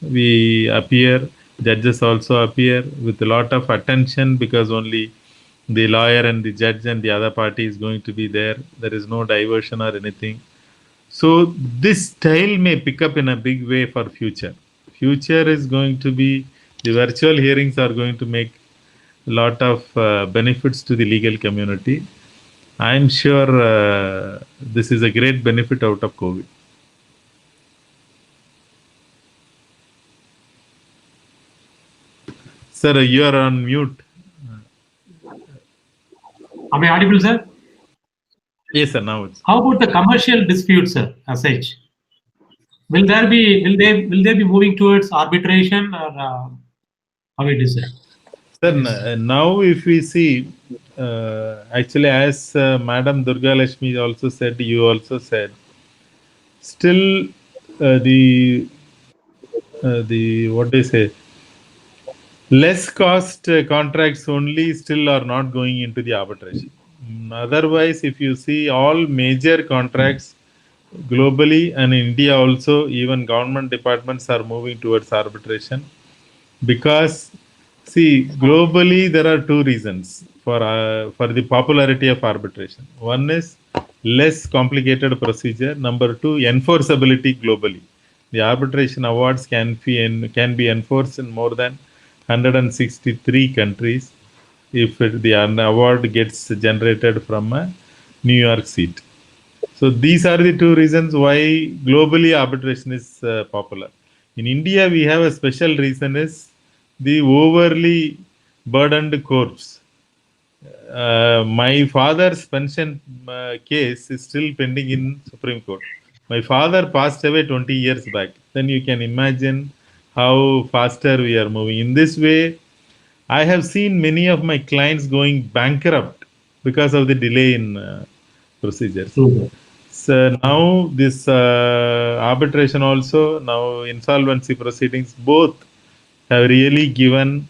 We appear, judges also appear with a lot of attention, because only the lawyer and the judge and the other party is going to be there. There is no diversion or anything. So this style may pick up in a big way for future. Future is going to be, the virtual hearings are going to make a lot of benefits to the legal community. I'm sure this is a great benefit out of COVID. Sir, you are on mute. Am I audible, sir? Yes, sir. Now it's. How about the commercial disputes, sir, as such? Will they be moving towards arbitration, or how it is, sir? Sir, now if we see, actually, as Madam Durga Lakshmi also said, you also said, still the what do you say? Less cost contracts only still are not going into the arbitration. Otherwise, if you see all major contracts globally and in India also, even government departments are moving towards arbitration, because see, globally there are two reasons for the popularity of arbitration. One is less complicated procedure. Number two, enforceability globally. The arbitration awards can be enforced in more than 163 countries if the award gets generated from a New York seat. So these are the two reasons why globally arbitration is popular. In India, we have a special reason is the overly burdened courts. My father's pension case is still pending in Supreme Court. My father passed away 20 years back. Then you can imagine how faster we are moving. In this way, I have seen many of my clients going bankrupt because of the delay in procedures. True. So now this arbitration also, now insolvency proceedings, both have really given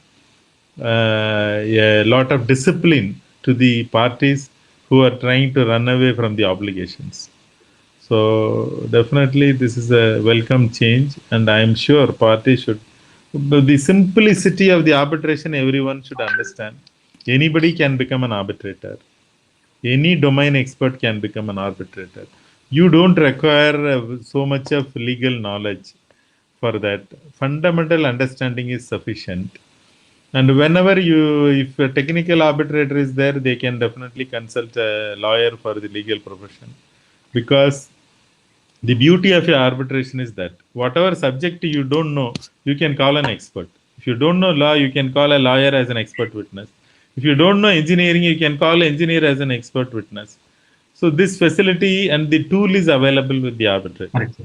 a lot of discipline to the parties who are trying to run away from the obligations. So definitely this is a welcome change, and I am sure parties should, the simplicity of the arbitration everyone should understand. Anybody can become an arbitrator. Any domain expert can become an arbitrator. You don't require so much of legal knowledge for that. Fundamental understanding is sufficient. And whenever if a technical arbitrator is there, they can definitely consult a lawyer for the legal profession. Because the beauty of your arbitration is that whatever subject you don't know, you can call an expert. If you don't know law, you can call a lawyer as an expert witness. If you don't know engineering, you can call an engineer as an expert witness. So this facility and the tool is available with the arbitrator. Correct.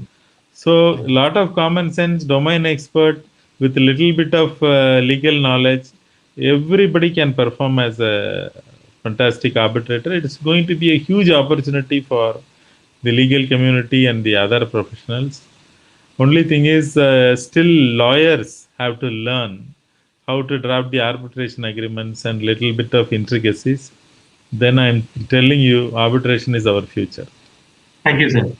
So a lot of common sense, domain expert with a little bit of legal knowledge, everybody can perform as a fantastic arbitrator. It's going to be a huge opportunity for the legal community and the other professionals. Only thing is, still lawyers have to learn how to draft the arbitration agreements and little bit of intricacies. Then I'm telling you, arbitration is our future. Thank you, sir.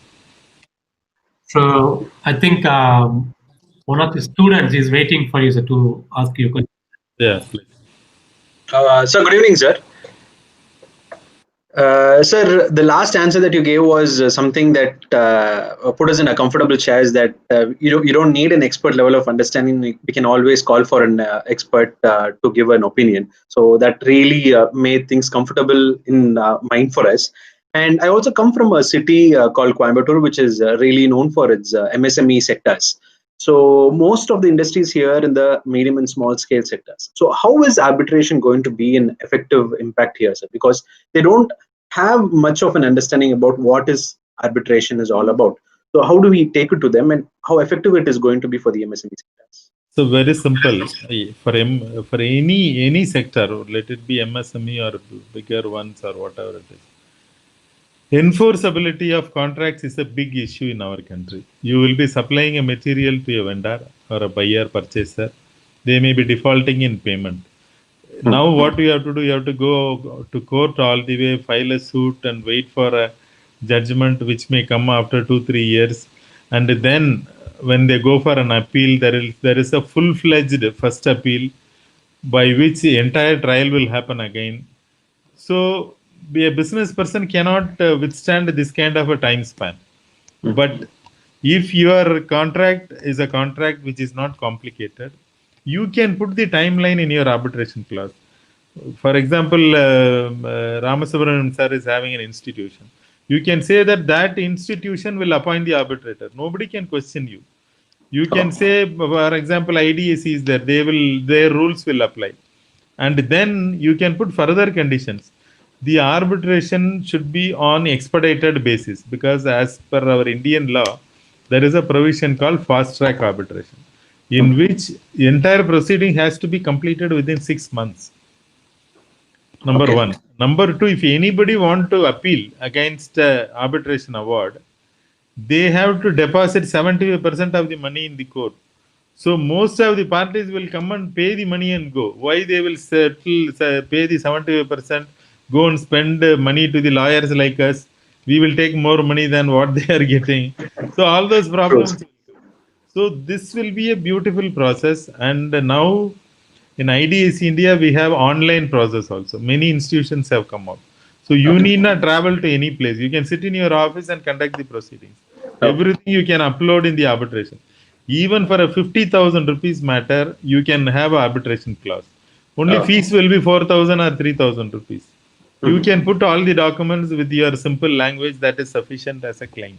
So I think one of the students is waiting for you, sir, to ask you a question. Yeah, please. Sir, good evening, sir. Sir, the last answer that you gave was something that put us in a comfortable chair, is that you don't need an expert level of understanding. We can always call for an expert to give an opinion. So that really made things comfortable in mind for us. And I also come from a city called Coimbatore, which is really known for its MSME sectors. So most of the industries here in the medium and small scale sectors. So how is arbitration going to be an effective impact here, sir? Because they don't have much of an understanding about what is arbitration is all about. So how do we take it to them, and how effective it is going to be for the MSME sectors? So very simple for any sector, let it be MSME or bigger ones or whatever it is. Enforceability of contracts is a big issue in our country. You will be supplying a material to a vendor or a buyer purchaser. They may be defaulting in payment. Now what you have to do, you have to go to court all the way, file a suit and wait for a judgment which may come after 2-3 years. And then when they go for an appeal, there is a full-fledged first appeal by which the entire trial will happen again. So a business person cannot withstand this kind of a time span. But if your contract is a contract which is not complicated, you can put the timeline in your arbitration clause. For example, Ramasubramanian sir is having an institution. You can say that institution will appoint the arbitrator. Nobody can question you. You can say, for example, IDAC is there. Their rules will apply. And then you can put further conditions. The arbitration should be on expedited basis, because as per our Indian law, there is a provision called fast track arbitration, in which the entire proceeding has to be completed within 6 months. Number one. Number two, if anybody want to appeal against arbitration award, they have to deposit 75% of the money in the court. So most of the parties will come and pay the money and go. Why they will pay the 75%, go and spend money to the lawyers like us? We will take more money than what they are getting. So all those problems. So this will be a beautiful process. And now in IDAC India, we have online process also. Many institutions have come up. So you need not travel to any place. You can sit in your office and conduct the proceedings. Everything you can upload in the arbitration. Even for a 50,000 rupees matter, you can have an arbitration clause. Only fees will be 4,000 or 3,000 rupees. You can put all the documents with your simple language, that is sufficient as a claim.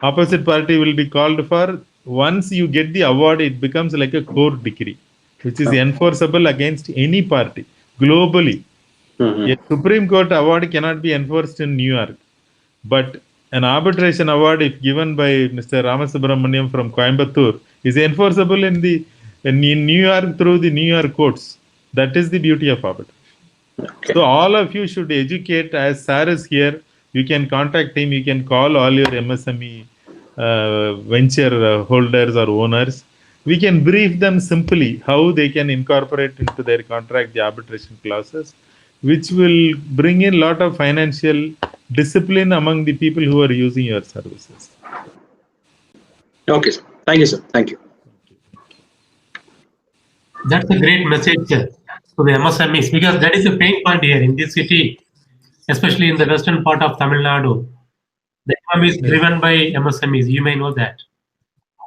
Opposite party will be called for. Once you get the award, it becomes like a court decree, which is enforceable against any party globally. A Supreme Court award cannot be enforced in New York, but an arbitration award, if given by Mr. Ramasubramanian from Coimbatore, is enforceable in New York through the New York courts. That is the beauty of arbitration. So all of you should educate. As Sir is here, you can contact him. You can call all your MSME venture holders or owners. We can brief them simply how they can incorporate into their contract the arbitration clauses, which will bring in a lot of financial discipline among the people who are using your services. Okay, sir. Thank you, sir. Thank you. That's a great message to the MSMEs, because that is a pain point here in this city, especially in the western part of Tamil Nadu. The economy is driven by MSMEs. You may know that.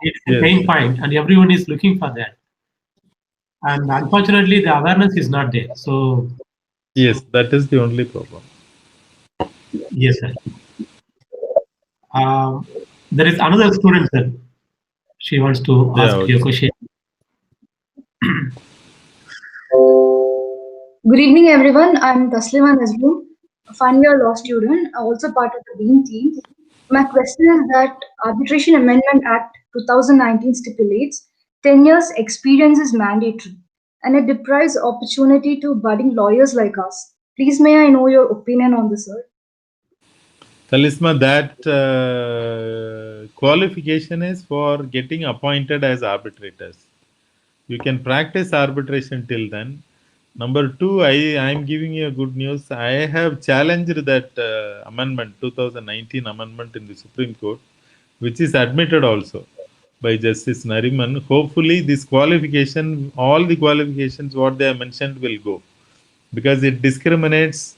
It's a pain point, and everyone is looking for that. And unfortunately, the awareness is not there. So yes, that is the only problem. Yes, sir. There is another student, sir. She wants to ask you a question. Good evening, everyone. I'm Taslima Nazmoon, a final-year law student, also part of the Beam team. My question is that Arbitration Amendment Act 2019 stipulates 10 years experience is mandatory, and it deprives opportunity to budding lawyers like us. Please, may I know your opinion on this, sir? Talisma, that qualification is for getting appointed as arbitrators. You can practice arbitration till then. Number two, I am giving you good news. I have challenged that amendment, 2019 amendment in the Supreme Court, which is admitted also by Justice Nariman. Hopefully, this qualification, all the qualifications what they have mentioned will go, because it discriminates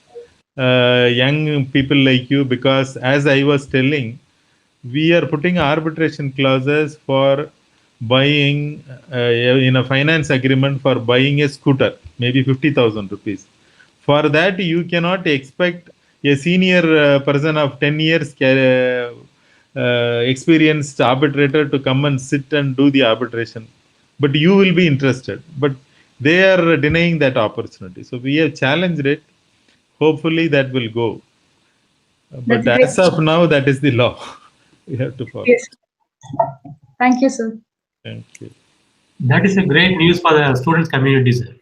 young people like you. Because as I was telling, we are putting arbitration clauses for buying in a finance agreement for buying a scooter, maybe 50,000 rupees. For that, you cannot expect a senior person of 10 years experienced arbitrator to come and sit and do the arbitration. But you will be interested. But they are denying that opportunity. So we have challenged it. Hopefully that will go. But as of now, that is the law. We have to follow. Yes. Thank you, sir. Thank you. That is a great news for the students community, sir.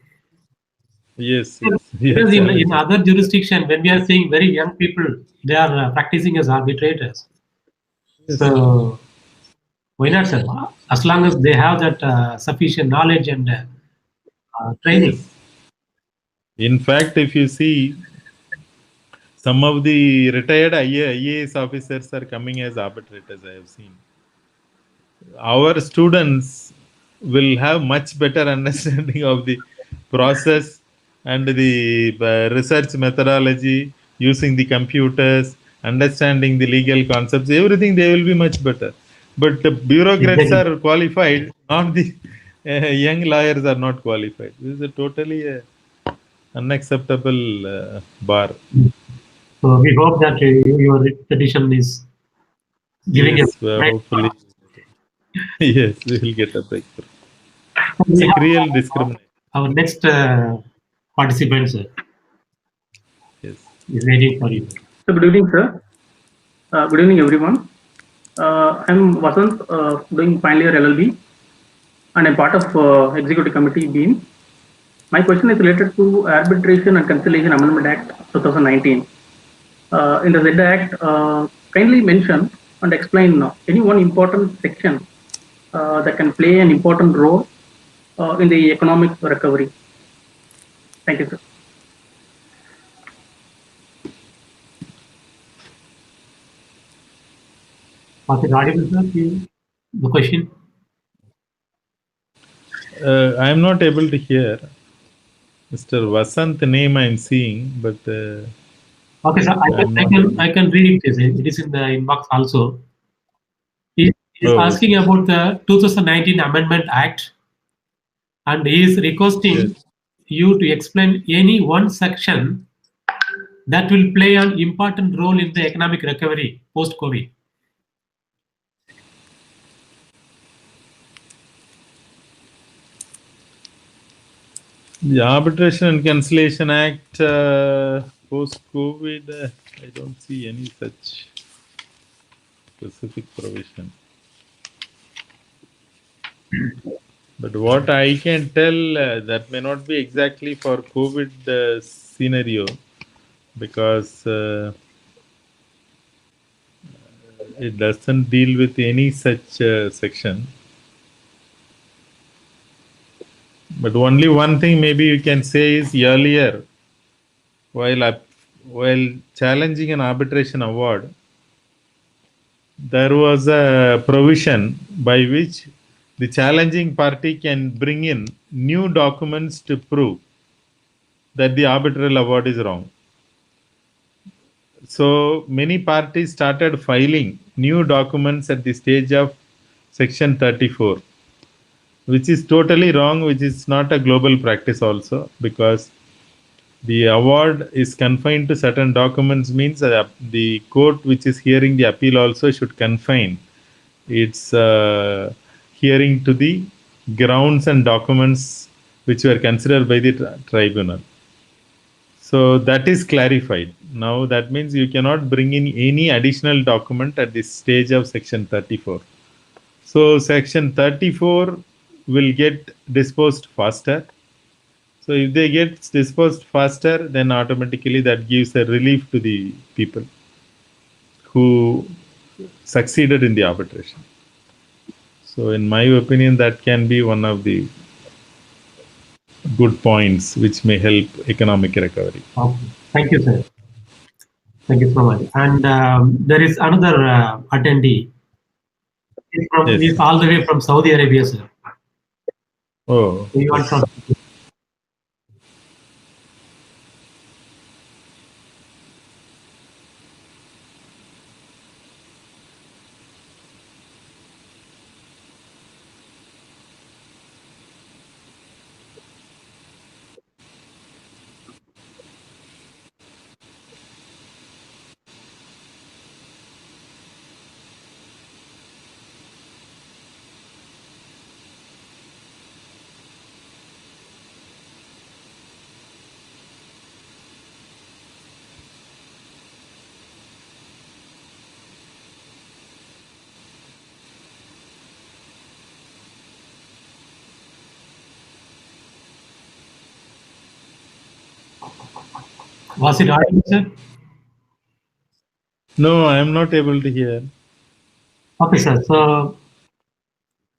Yes, yes, Because yes, in other jurisdiction, when we are seeing very young people, they are practicing as arbitrators. yes. So why not, sir? As long as they have that sufficient knowledge and training. Yes. In fact, if you see, some of the retired IAS officers are coming as arbitrators, I have seen. Our students will have much better understanding of the process and the research methodology, using the computers, understanding the legal concepts, everything they will be much better. But the bureaucrats Exactly. are qualified, not the young lawyers are not qualified. This is a totally unacceptable bar. So we hope that your petition is giving a Yes, great. hopefully. Yes, we will get a breakthrough. It's We a cruel have discrimination. our next participant, sir, Yes. is waiting for you. So good evening, sir. Good evening, everyone. I'm Vasant, doing final year LLB, and I'm part of Executive Committee BEAM. My question is related to Arbitration and Conciliation Amendment Act 2019. In the Z Act, kindly mention and explain any one important section that can play an important role in the economic recovery. Thank you, sir. Was it audible, sir? The question. I am not able to hear Mr. Vasant name I am seeing, but Okay, sir. I am not able. I can read it. It is in the inbox also. He is Oh, okay. asking about the 2019 Amendment Act, and he is requesting Yes. you to explain any one section that will play an important role in the economic recovery post-COVID. The Arbitration and Cancellation Act post-COVID, I don't see any such specific provision. But what I can tell, that may not be exactly for COVID scenario, because it doesn't deal with any such section. But only one thing maybe you can say is earlier, while challenging an arbitration award, there was a provision by which the challenging party can bring in new documents to prove that the arbitral award is wrong. So many parties started filing new documents at the stage of Section 34, which is totally wrong, which is not a global practice also, because the award is confined to certain documents means that the court which is hearing the appeal also should confine its hearing to the grounds and documents which were considered by the tribunal. So that is clarified. Now that means you cannot bring in any additional document at this stage of Section 34. So Section 34 will get disposed faster. So if they get disposed faster, then automatically that gives a relief to the people who succeeded in the arbitration. So in my opinion, that can be one of the good points which may help economic recovery. Okay. Thank you, sir. Thank you so much. And there is another attendee. He's Yes. all the way from Saudi Arabia, sir. Oh, You yes. also. Was it audible, sir? No, I am not able to hear. Okay, sir. So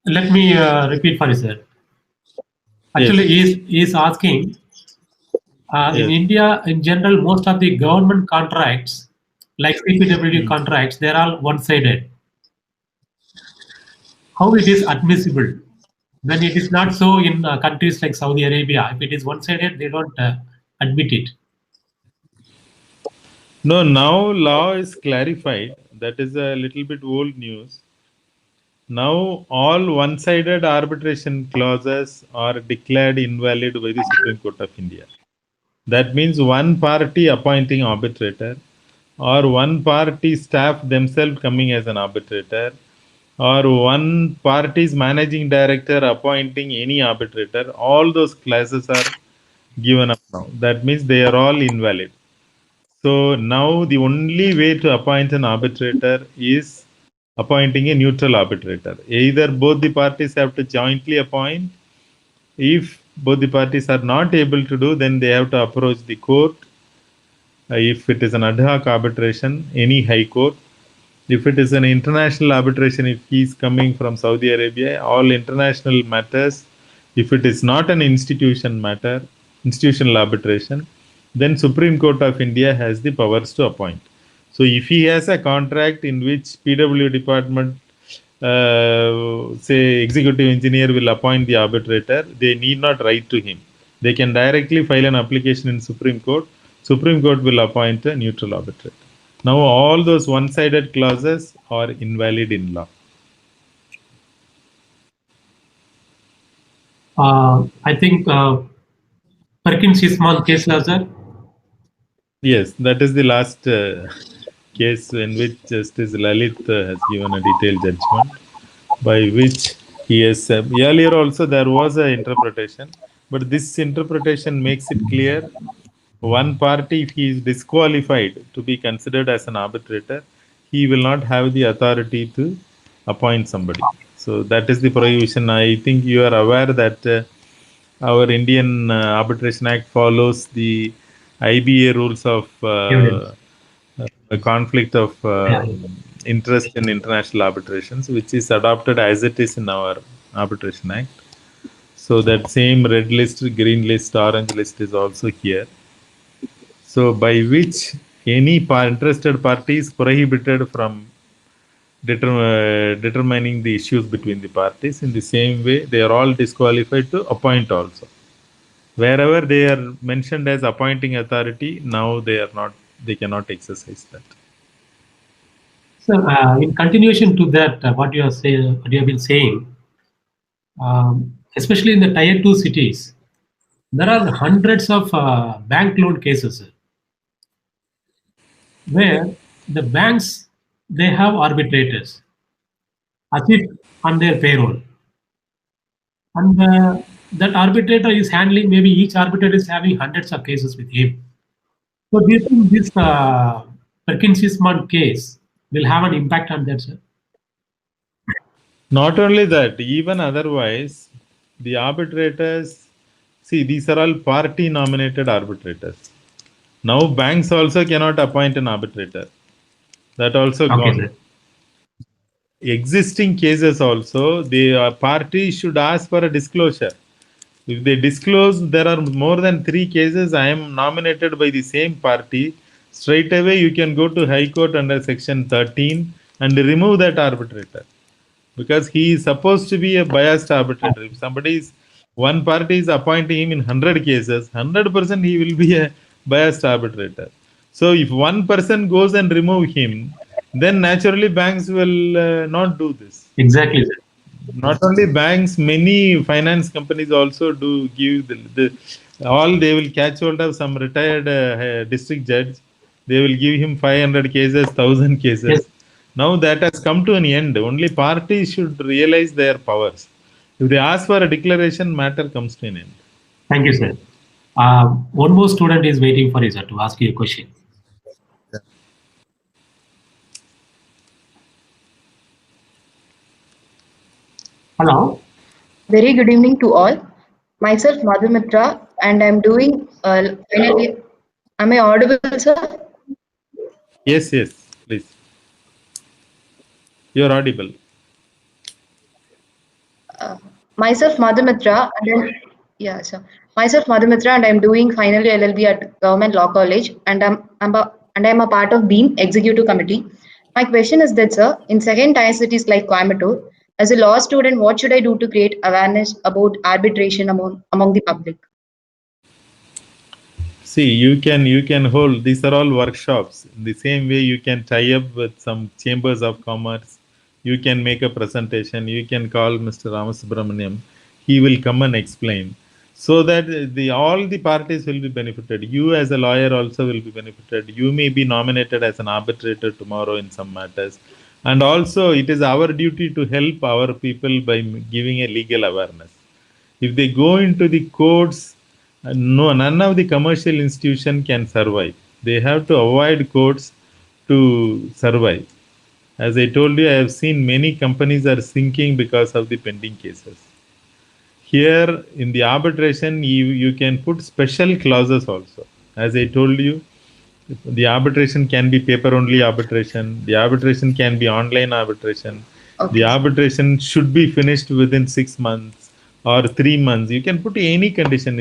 let me repeat for you, sir. Actually, Yes. he is asking, in Yes. India, in general, most of the government contracts, like CPW Hmm. contracts, they're all one-sided. How it is admissible when it is not so in countries like Saudi Arabia? If it is one-sided, they don't admit it. No, now law is clarified. That is a little bit old news. Now all one-sided arbitration clauses are declared invalid by the Supreme Court of India. That means one party appointing arbitrator, or one party staff themselves coming as an arbitrator, or one party's managing director appointing any arbitrator, all those clauses are given up now. That means they are all invalid. So now the only way to appoint an arbitrator is appointing a neutral arbitrator. Either both the parties have to jointly appoint. If both the parties are not able to do, then they have to approach the court. If it is an ad hoc arbitration, any high court. If it is an international arbitration, if he is coming from Saudi Arabia, all international matters. If it is not an institution matter, institutional arbitration, then Supreme Court of India has the powers to appoint. So if he has a contract in which PW department, say executive engineer will appoint the arbitrator, they need not write to him. They can directly file an application in Supreme Court. Supreme Court will appoint a neutral arbitrator. Now all those one-sided clauses are invalid in law. I think Perkins-Eastman case, sir. Yes, that is the last case in which Justice Lalit has given a detailed judgment, by which he has earlier also there was an interpretation, but this interpretation makes it clear one party, if he is disqualified to be considered as an arbitrator, he will not have the authority to appoint somebody. So that is the prohibition. I think you are aware that our Indian Arbitration Act follows the IBA rules of a conflict of interest in international arbitrations, which is adopted as it is in our Arbitration Act. So that same red list, green list, orange list is also here. So by which any interested party is prohibited from determining the issues between the parties. In the same way, they are all disqualified to appoint also. Wherever they are mentioned as appointing authority, now they are not. They cannot exercise that. So, in continuation to that, what you have been saying, especially in the tier 2 cities, there are hundreds of bank loan cases where the banks, they have arbitrators as if on their payroll, and that arbitrator is handling, maybe each arbitrator is having hundreds of cases with him. So do you think this Perkins-Eastman case will have an impact on that, sir? Not only that, even otherwise, the arbitrators, see, these are all party nominated arbitrators. Now banks also cannot appoint an arbitrator. That also Okay, gone. sir. Existing cases also, the party should ask for a disclosure. If they disclose there are more than 3 cases, I am nominated by the same party, straight away you can go to High Court under Section 13 and remove that arbitrator. Because he is supposed to be a biased arbitrator. If somebody is, one party is appointing him in 100 cases, 100% he will be a biased arbitrator. So if one person goes and remove him, then naturally banks will not do this. Exactly, sir. Not only banks, many finance companies also do give all. They will catch hold of some retired district judge. They will give him 500 cases, 1,000 cases. Yes. Now that has come to an end. Only parties should realize their powers. If they ask for a declaration, matter comes to an end. Thank you, sir. One more student is waiting for you, sir, to ask you a question. Hello. Very good evening to all. Myself Madhumitra, and I'm doing final year. Am I audible, sir? Yes, yes, please. You're audible. Myself Madhumitra, and I'm doing final year LLB at Government Law College, and I'm a part of Beam Executive Committee. My question is that, sir, in second-tier cities like Coimbatore, as a law student, what should I do to create awareness about arbitration among the public? See, you can hold, these are all workshops. In the same way, you can tie up with some chambers of commerce. You can make a presentation. You can call Mr. Ramasubramaniam. He will come and explain, so that all the parties will be benefited. You as a lawyer also will be benefited. You may be nominated as an arbitrator tomorrow in some matters. And also, it is our duty to help our people by giving a legal awareness. If they go into the courts, no, none of the commercial institution can survive. They have to avoid courts to survive. As I told you, I have seen many companies are sinking because of the pending cases. Here in the arbitration, you can put special clauses also. As I told you, the arbitration can be paper-only arbitration. The arbitration can be online arbitration. Okay. The arbitration should be finished within 6 months or 3 months. You can put any condition.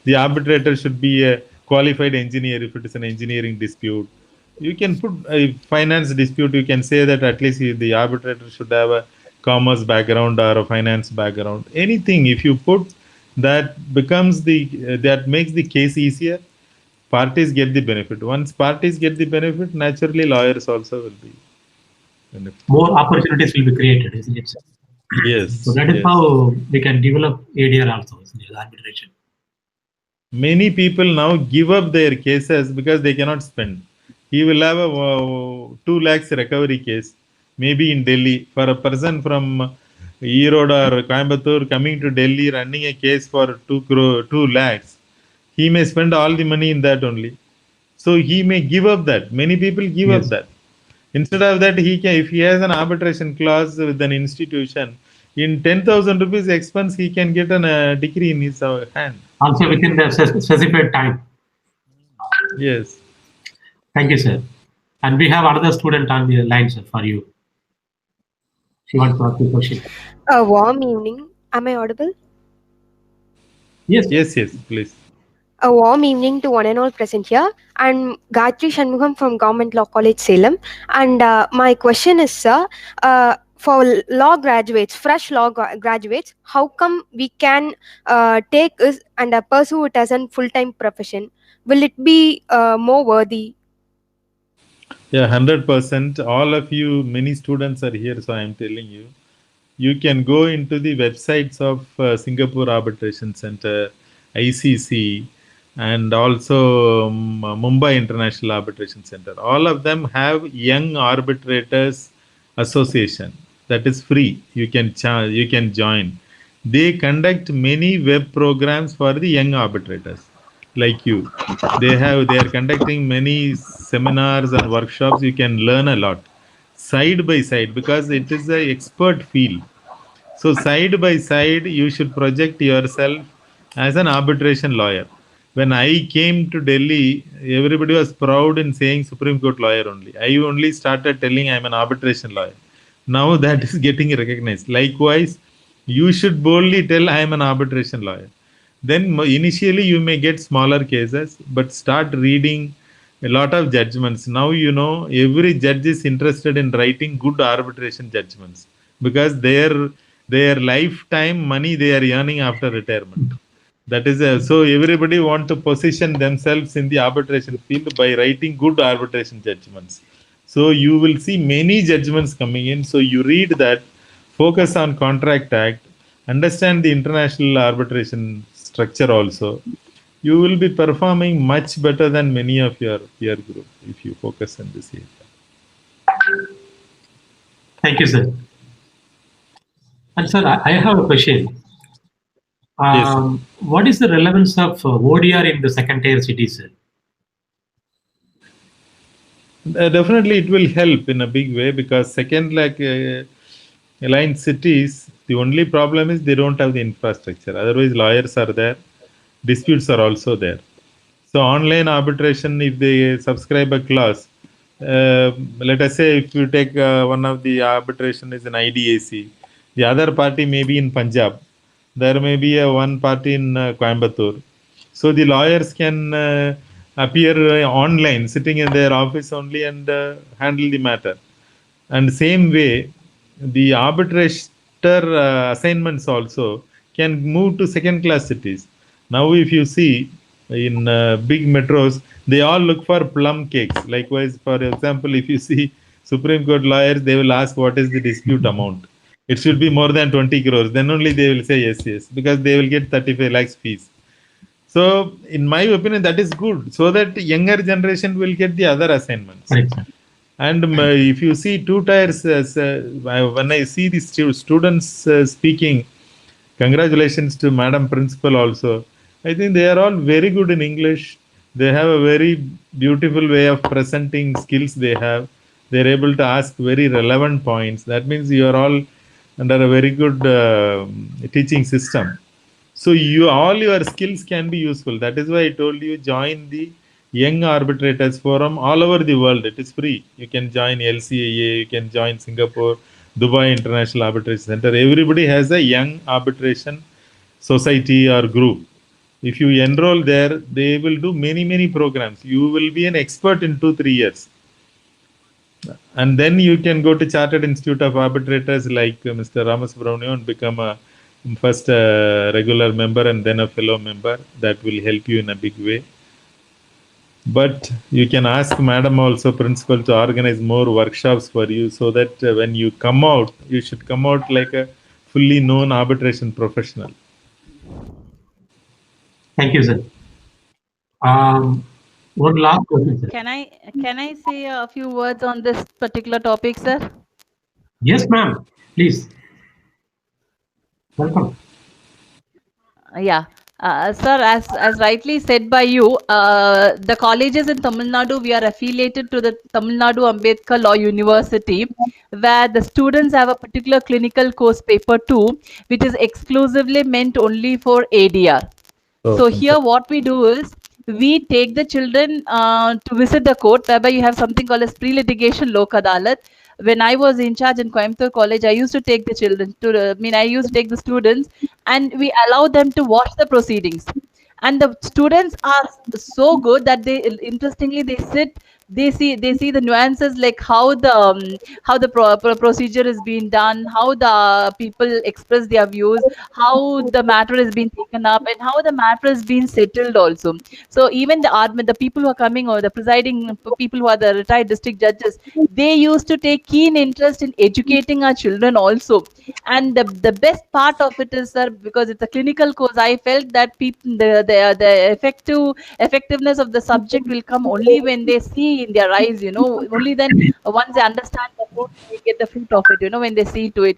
The arbitrator should be a qualified engineer if it is an engineering dispute. You can put a finance dispute. You can say that at least the arbitrator should have a commerce background or a finance background. Anything, if you put that, becomes that makes the case easier. Parties get the benefit. Once parties get the benefit, naturally lawyers also will be benefit. More opportunities will be created, isn't it, sir? Yes. So that is yes. how we can develop ADR also, isn't it, arbitration. Many people now give up their cases because they cannot spend. He will have a 2 lakhs recovery case, maybe in Delhi. For a person from Erode or Coimbatore coming to Delhi running a case for 2 lakhs, he may spend all the money in that only. So he may give up that. Many people give up that. Instead of that, if he has an arbitration clause with an institution, in 10,000 rupees expense, he can get a degree in his hand. Also within the specified time. Yes. Thank you, sir. And we have another student on the line, sir, for you. She wants to ask you a question. A warm evening. Am I audible? Yes. Yes, please. A warm evening to one and all present here. I'm Gayatri Shanmugam from Government Law College, Salem. And my question is, sir, for law graduates, fresh law graduates, how come we can take this and pursue it as a full-time profession? Will it be more worthy? Yeah, 100%. All of you, many students are here, so I am telling you. You can go into the websites of Singapore Arbitration Center, ICC, and also Mumbai International Arbitration Center. All of them have Young Arbitrators Association. That is free. You can join. They conduct many web programs for the young arbitrators like you. They are conducting many seminars and workshops. You can learn a lot side by side because it is an expert field. So side by side, you should project yourself as an arbitration lawyer. When I came to Delhi, everybody was proud in saying Supreme Court lawyer only. I only started telling I'm an arbitration lawyer. Now that is getting recognized. Likewise, you should boldly tell I am an arbitration lawyer. Then initially you may get smaller cases, but start reading a lot of judgments. Now you know every judge is interested in writing good arbitration judgments because their lifetime money they are earning after retirement. That is so everybody want to position themselves in the arbitration field by writing good arbitration judgments. So you will see many judgments coming in. So you read that, focus on Contract Act, understand the international arbitration structure also. You will be performing much better than many of your peer group if you focus on this area. Thank you, sir. And sir, I have a question. Yes, what is the relevance of ODR in the second-tier cities, sir? Definitely, it will help in a big way because line cities, the only problem is they don't have the infrastructure. Otherwise, lawyers are there, disputes are also there. So online arbitration, if they subscribe a clause, let us say if you take one of the arbitration is an IDAC, the other party may be in Punjab, there may be a one party in Coimbatore. So the lawyers can appear online, sitting in their office only and handle the matter. And same way, the arbitrator assignments also can move to second-class cities. Now, if you see in big metros, they all look for plum cakes. Likewise, for example, if you see Supreme Court lawyers, they will ask what is the dispute amount. It should be more than 20 crores. Then only they will say yes, yes, because they will get 35 lakhs fees. So, in my opinion, that is good, so that younger generation will get the other assignments. Right. And if you see two tiers, when I see the students speaking, congratulations to Madam Principal also. I think they are all very good in English. They have a very beautiful way of presenting skills they have. They are able to ask very relevant points. That means you are all under a very good teaching system. So all your skills can be useful. That is why I told you join the Young Arbitrators Forum all over the world. It is free. You can join LCAA, you can join Singapore, Dubai International Arbitration Center. Everybody has a Young Arbitration Society or group. If you enroll there, they will do many programs. You will be an expert in 2-3 years. And then you can go to Chartered Institute of Arbitrators like Mr. Ramasubramanian and become a first regular member and then a fellow member. That will help you in a big way. But you can ask Madam also, Principal, to organize more workshops for you, so that when you come out, you should come out like a fully known arbitration professional. Thank you, sir. One last question, sir. Can I say a few words on this particular topic, sir? Yes, ma'am. Please. Welcome. Yeah. Sir, as rightly said by you, the colleges in Tamil Nadu, we are affiliated to the Tamil Nadu Ambedkar Law University, where the students have a particular clinical course paper 2, which is exclusively meant only for ADR. So here what we do is, we take the children to visit the court, whereby you have something called as pre-litigation Lok Adalat. When I was in charge in Coimbatore College, I used to take the children to, I used to take the students, and we allow them to watch the proceedings. And the students are so good that they, interestingly, they sit, they see the nuances, like how the procedure is being done, how the people express their views, how the matter is being taken up, and how the matter is being settled also. So even the people who are coming, or the presiding people who are the retired district judges, they used to take keen interest in educating our children also. And the best part of it is, sir, because it's a clinical course, I felt that the effectiveness of the subject will come only when they see in their eyes, only then once they understand the fruit, they get the fruit of it, when they see to it.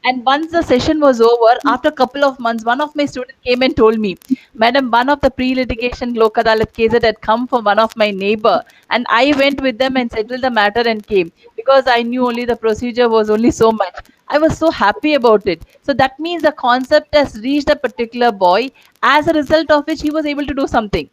And once the session was over, after a couple of months, one of my students came and told me, Madam, one of the pre-litigation Lok Adalat cases had come from one of my neighbor, and I went with them and settled the matter and came, because I knew only the procedure was only so much. I was so happy about it. So that means the concept has reached a particular boy, as a result of which he was able to do something.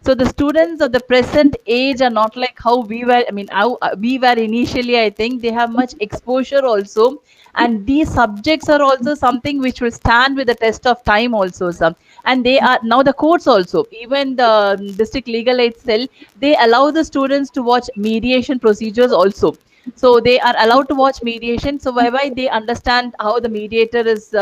So the students of the present age are not like how we were. How we were initially. I think they have much exposure also, and these subjects are also something which will stand with the test of time also, sir. And they are now the courts also, even the district legal aid cell, they allow the students to watch mediation procedures also. So they are allowed to watch mediation, so whereby they understand how the mediator is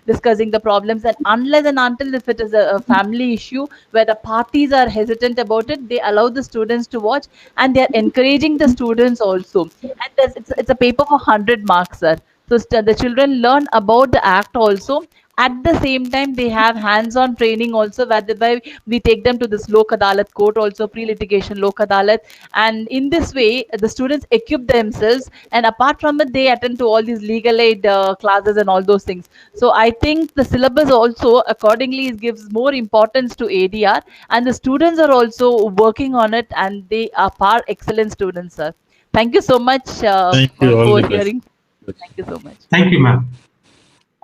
discussing the problems. And unless and until if it is a family issue where the parties are hesitant about it, they allow the students to watch, and they are encouraging the students also. And it's a paper for 100 marks, sir. So the children learn about the act also. At the same time, they have hands-on training also, whereby we take them to this Lok Adalat court also, pre-litigation Lok Adalat. And in this way, the students equip themselves. And apart from it, they attend to all these legal aid classes and all those things. So I think the syllabus also accordingly gives more importance to ADR. And the students are also working on it, and they are par excellent students, sir. Thank you so much for hearing. Thank you so much. Thank you, ma'am.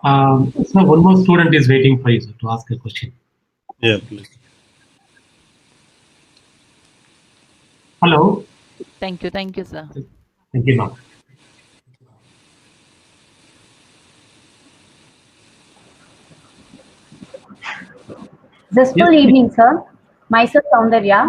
So one more student is waiting for you, sir, to ask a question. Yeah, please. Hello. Thank you, sir. Thank you, ma'am. Zestful evening, sir. Myself, Soundarya.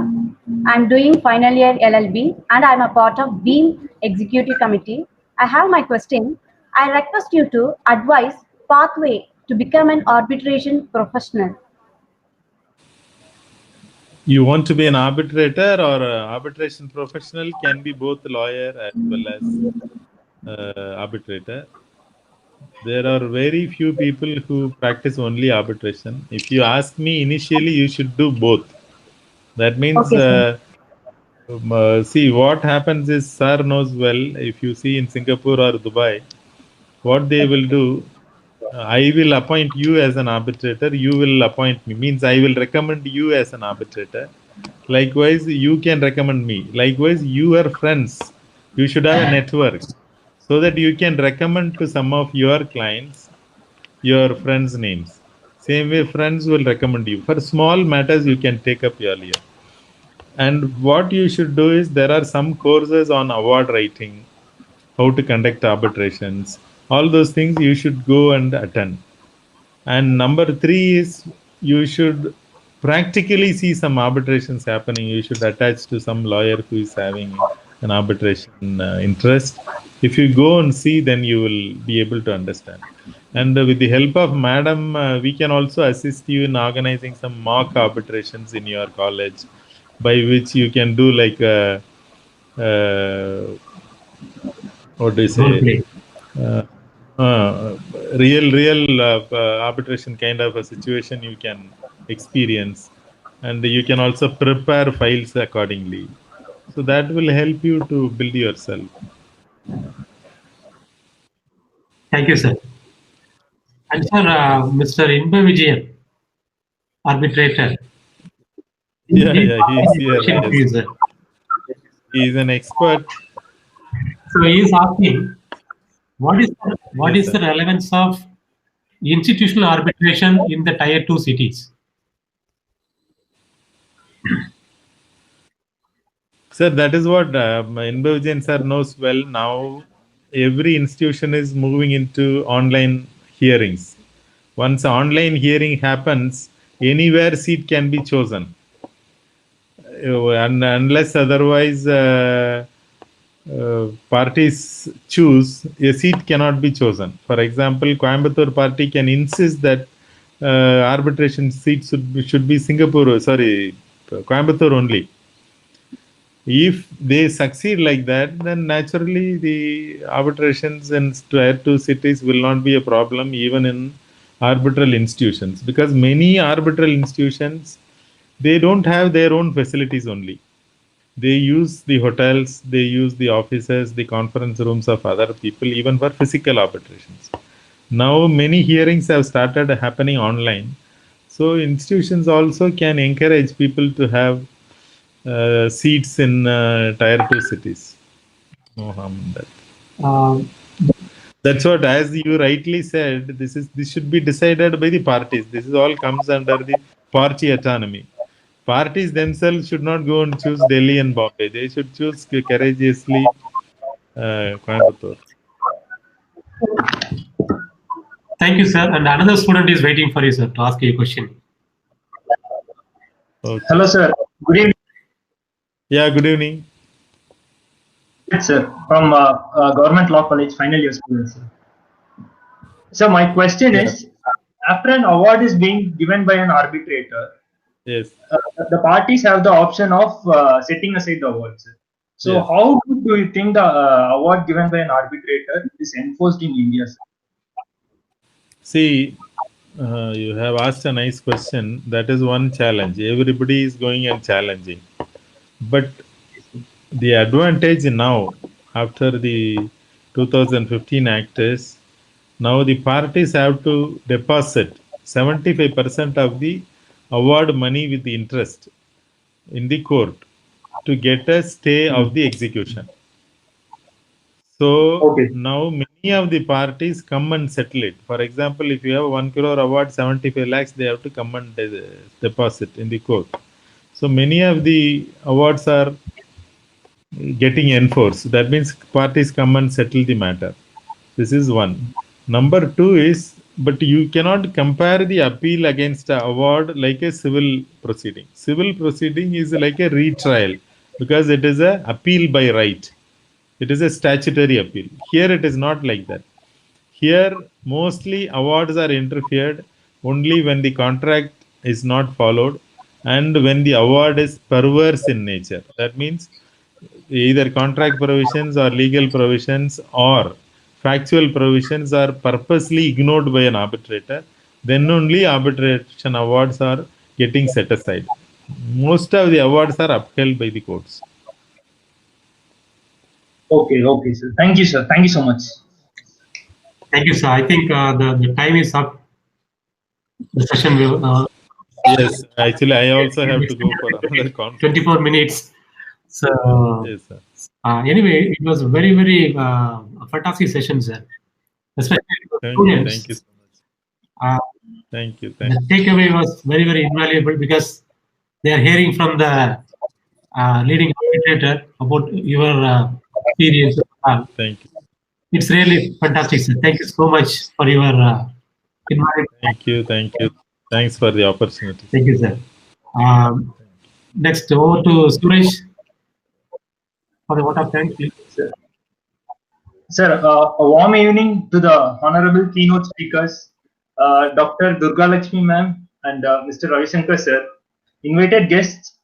I'm doing final year LLB and I'm a part of BEAM Executive Committee. I have my question. I request you to advise pathway to become an arbitration professional. You want to be an arbitrator or arbitration professional? Can be both lawyer as well as arbitrator. There are very few people who practice only arbitration. If you ask me, initially you should do both. That means, Okay, see, what happens is, sir knows well, if you see in Singapore or Dubai, what they will do, I will appoint you as an arbitrator, you will appoint me. Means I will recommend you as an arbitrator. Likewise, you can recommend me. Likewise, you are friends. You should have a network so that you can recommend to some of your clients your friends' names. Same way, friends will recommend you. For small matters, you can take up earlier. And what you should do is there are some courses on award writing, how to conduct arbitrations, all those things you should go and attend. And number 3 is you should practically see some arbitrations happening. You should attach to some lawyer who is having an arbitration interest. If you go and see, then you will be able to understand. And with the help of Madam, we can also assist you in organizing some mock arbitrations in your college, by which you can do like what do you Role say? play. Real arbitration kind of a situation you can experience, and you can also prepare files accordingly. So that will help you to build yourself. Thank you, sir. And sir, Mr. Inba Vijayan, arbitrator. Yeah, he's here. Question for you, sir. He is an expert. So he is asking, what is Yes, the relevance of institutional arbitration in the tier 2 cities? Sir, that is what Inba Vijayan sir knows well. Now, every institution is moving into online hearings. Once online hearing happens, anywhere seat can be chosen. And unless otherwise parties choose, a seat cannot be chosen. For example, Coimbatore party can insist that arbitration seats should be Coimbatore only. If they succeed like that, then naturally the arbitrations in tier 2 cities will not be a problem even in arbitral institutions, because many arbitral institutions, they don't have their own facilities only. They use the hotels, they use the offices, the conference rooms of other people, even for physical arbitrations. Now many hearings have started happening online. So institutions also can encourage people to have seats in tier 2 cities. No harm in that. That's what, as you rightly said, this should be decided by the parties. This is all comes under the party autonomy. Parties themselves should not go and choose Delhi and Bombay. They should choose courageously Coimbatore. Thank you, sir. And another student is waiting for you, sir, to ask you a question. Okay. Hello, sir. Good evening. Yeah, good evening. Yes, sir. From Government Law College, final year student, sir. So my question is, after an award is being given by an arbitrator, yes, the parties have the option of setting aside the award, sir. So yes. how do you think the award given by an arbitrator is enforced in India, sir? See, you have asked a nice question. That is one challenge. Everybody is going and challenging. But the advantage now, after the 2015 Act, is now the parties have to deposit 75% of the award money with the interest in the court to get a stay of the execution. So now many of the parties come and settle it. For example, if you have 1 crore award, 75 lakhs, they have to come and deposit in the court. So many of the awards are getting enforced. That means parties come and settle the matter. This is one. Number two is, but you cannot compare the appeal against an award like a civil proceeding. Civil proceeding is like a retrial because it is a appeal by right. It is a statutory appeal. Here it is not like that. Here mostly awards are interfered only when the contract is not followed and when the award is perverse in nature. That means either contract provisions or legal provisions or factual provisions are purposely ignored by an arbitrator, then only arbitration awards are getting set aside. Most of the awards are upheld by the courts. Okay, okay, sir. Thank you, sir. Thank you so much. Thank you, sir. I think the time is up. The session will. Yes, actually, I also have to go for another conference. 24 minutes. So, yes, sir. Anyway, it was very, very fantastic session, sir. Especially for students. Thank you so much. Thank you. The takeaway was very, very invaluable because they are hearing from the leading arbitrator about your experience. Thank you. It's really fantastic, sir. Thank you so much for your invitation. Thank you. Thank you. Thanks for the opportunity. Thank you, sir. Next, over to Suresh for the vote of thanks, please. Sir, a warm evening to the honorable keynote speakers, Dr. Durga Lakshmi ma'am and Mr. Ravi Shankar sir, invited guests,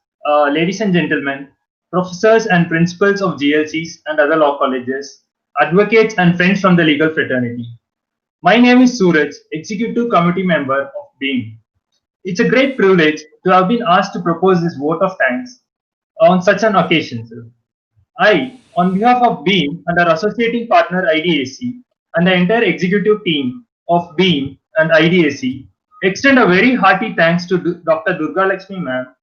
ladies and gentlemen, professors and principals of GLCs and other law colleges, advocates and friends from the legal fraternity. My name is Suraj, Executive Committee Member of BEAM. It's a great privilege to have been asked to propose this vote of thanks on such an occasion, sir. I, on behalf of BEAM and our associating partner IDAC and the entire executive team of BEAM and IDAC, extend a very hearty thanks to Dr. Durga Lakshmi ma'am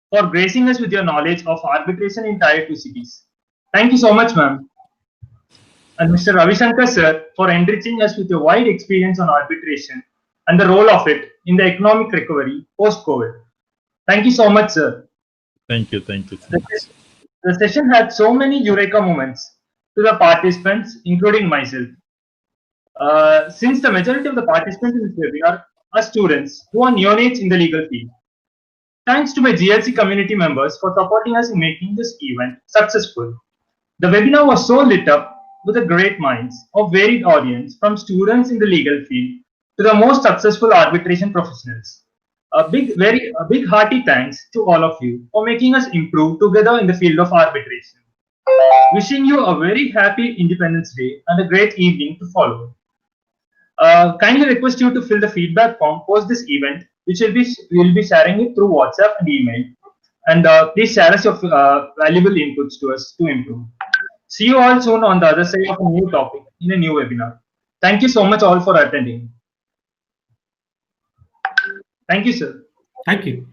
for gracing us with your knowledge of arbitration in Tier 2 cities. Thank you so much, ma'am. And Mr. Ravi Shankar sir for enriching us with your wide experience on arbitration and the role of it in the economic recovery post-COVID. Thank you so much, sir. Thank you. Thank you so much. The session had so many eureka moments to the participants, including myself. Since the majority of the participants in this webinar are students who are neonates in the legal field. Thanks to my GLC community members for supporting us in making this event successful. The webinar was so lit up with the great minds of varied audience, from students in the legal field to the most successful arbitration professionals. A big hearty thanks to all of you for making us improve together in the field of arbitration. Wishing you a very happy Independence Day and a great evening to follow. Kindly request you to fill the feedback form post this event, which we'll be sharing it through WhatsApp and email. And please share us your valuable inputs to us to improve. See you all soon on the other side of a new topic in a new webinar. Thank you so much all for attending. Thank you, sir. Thank you.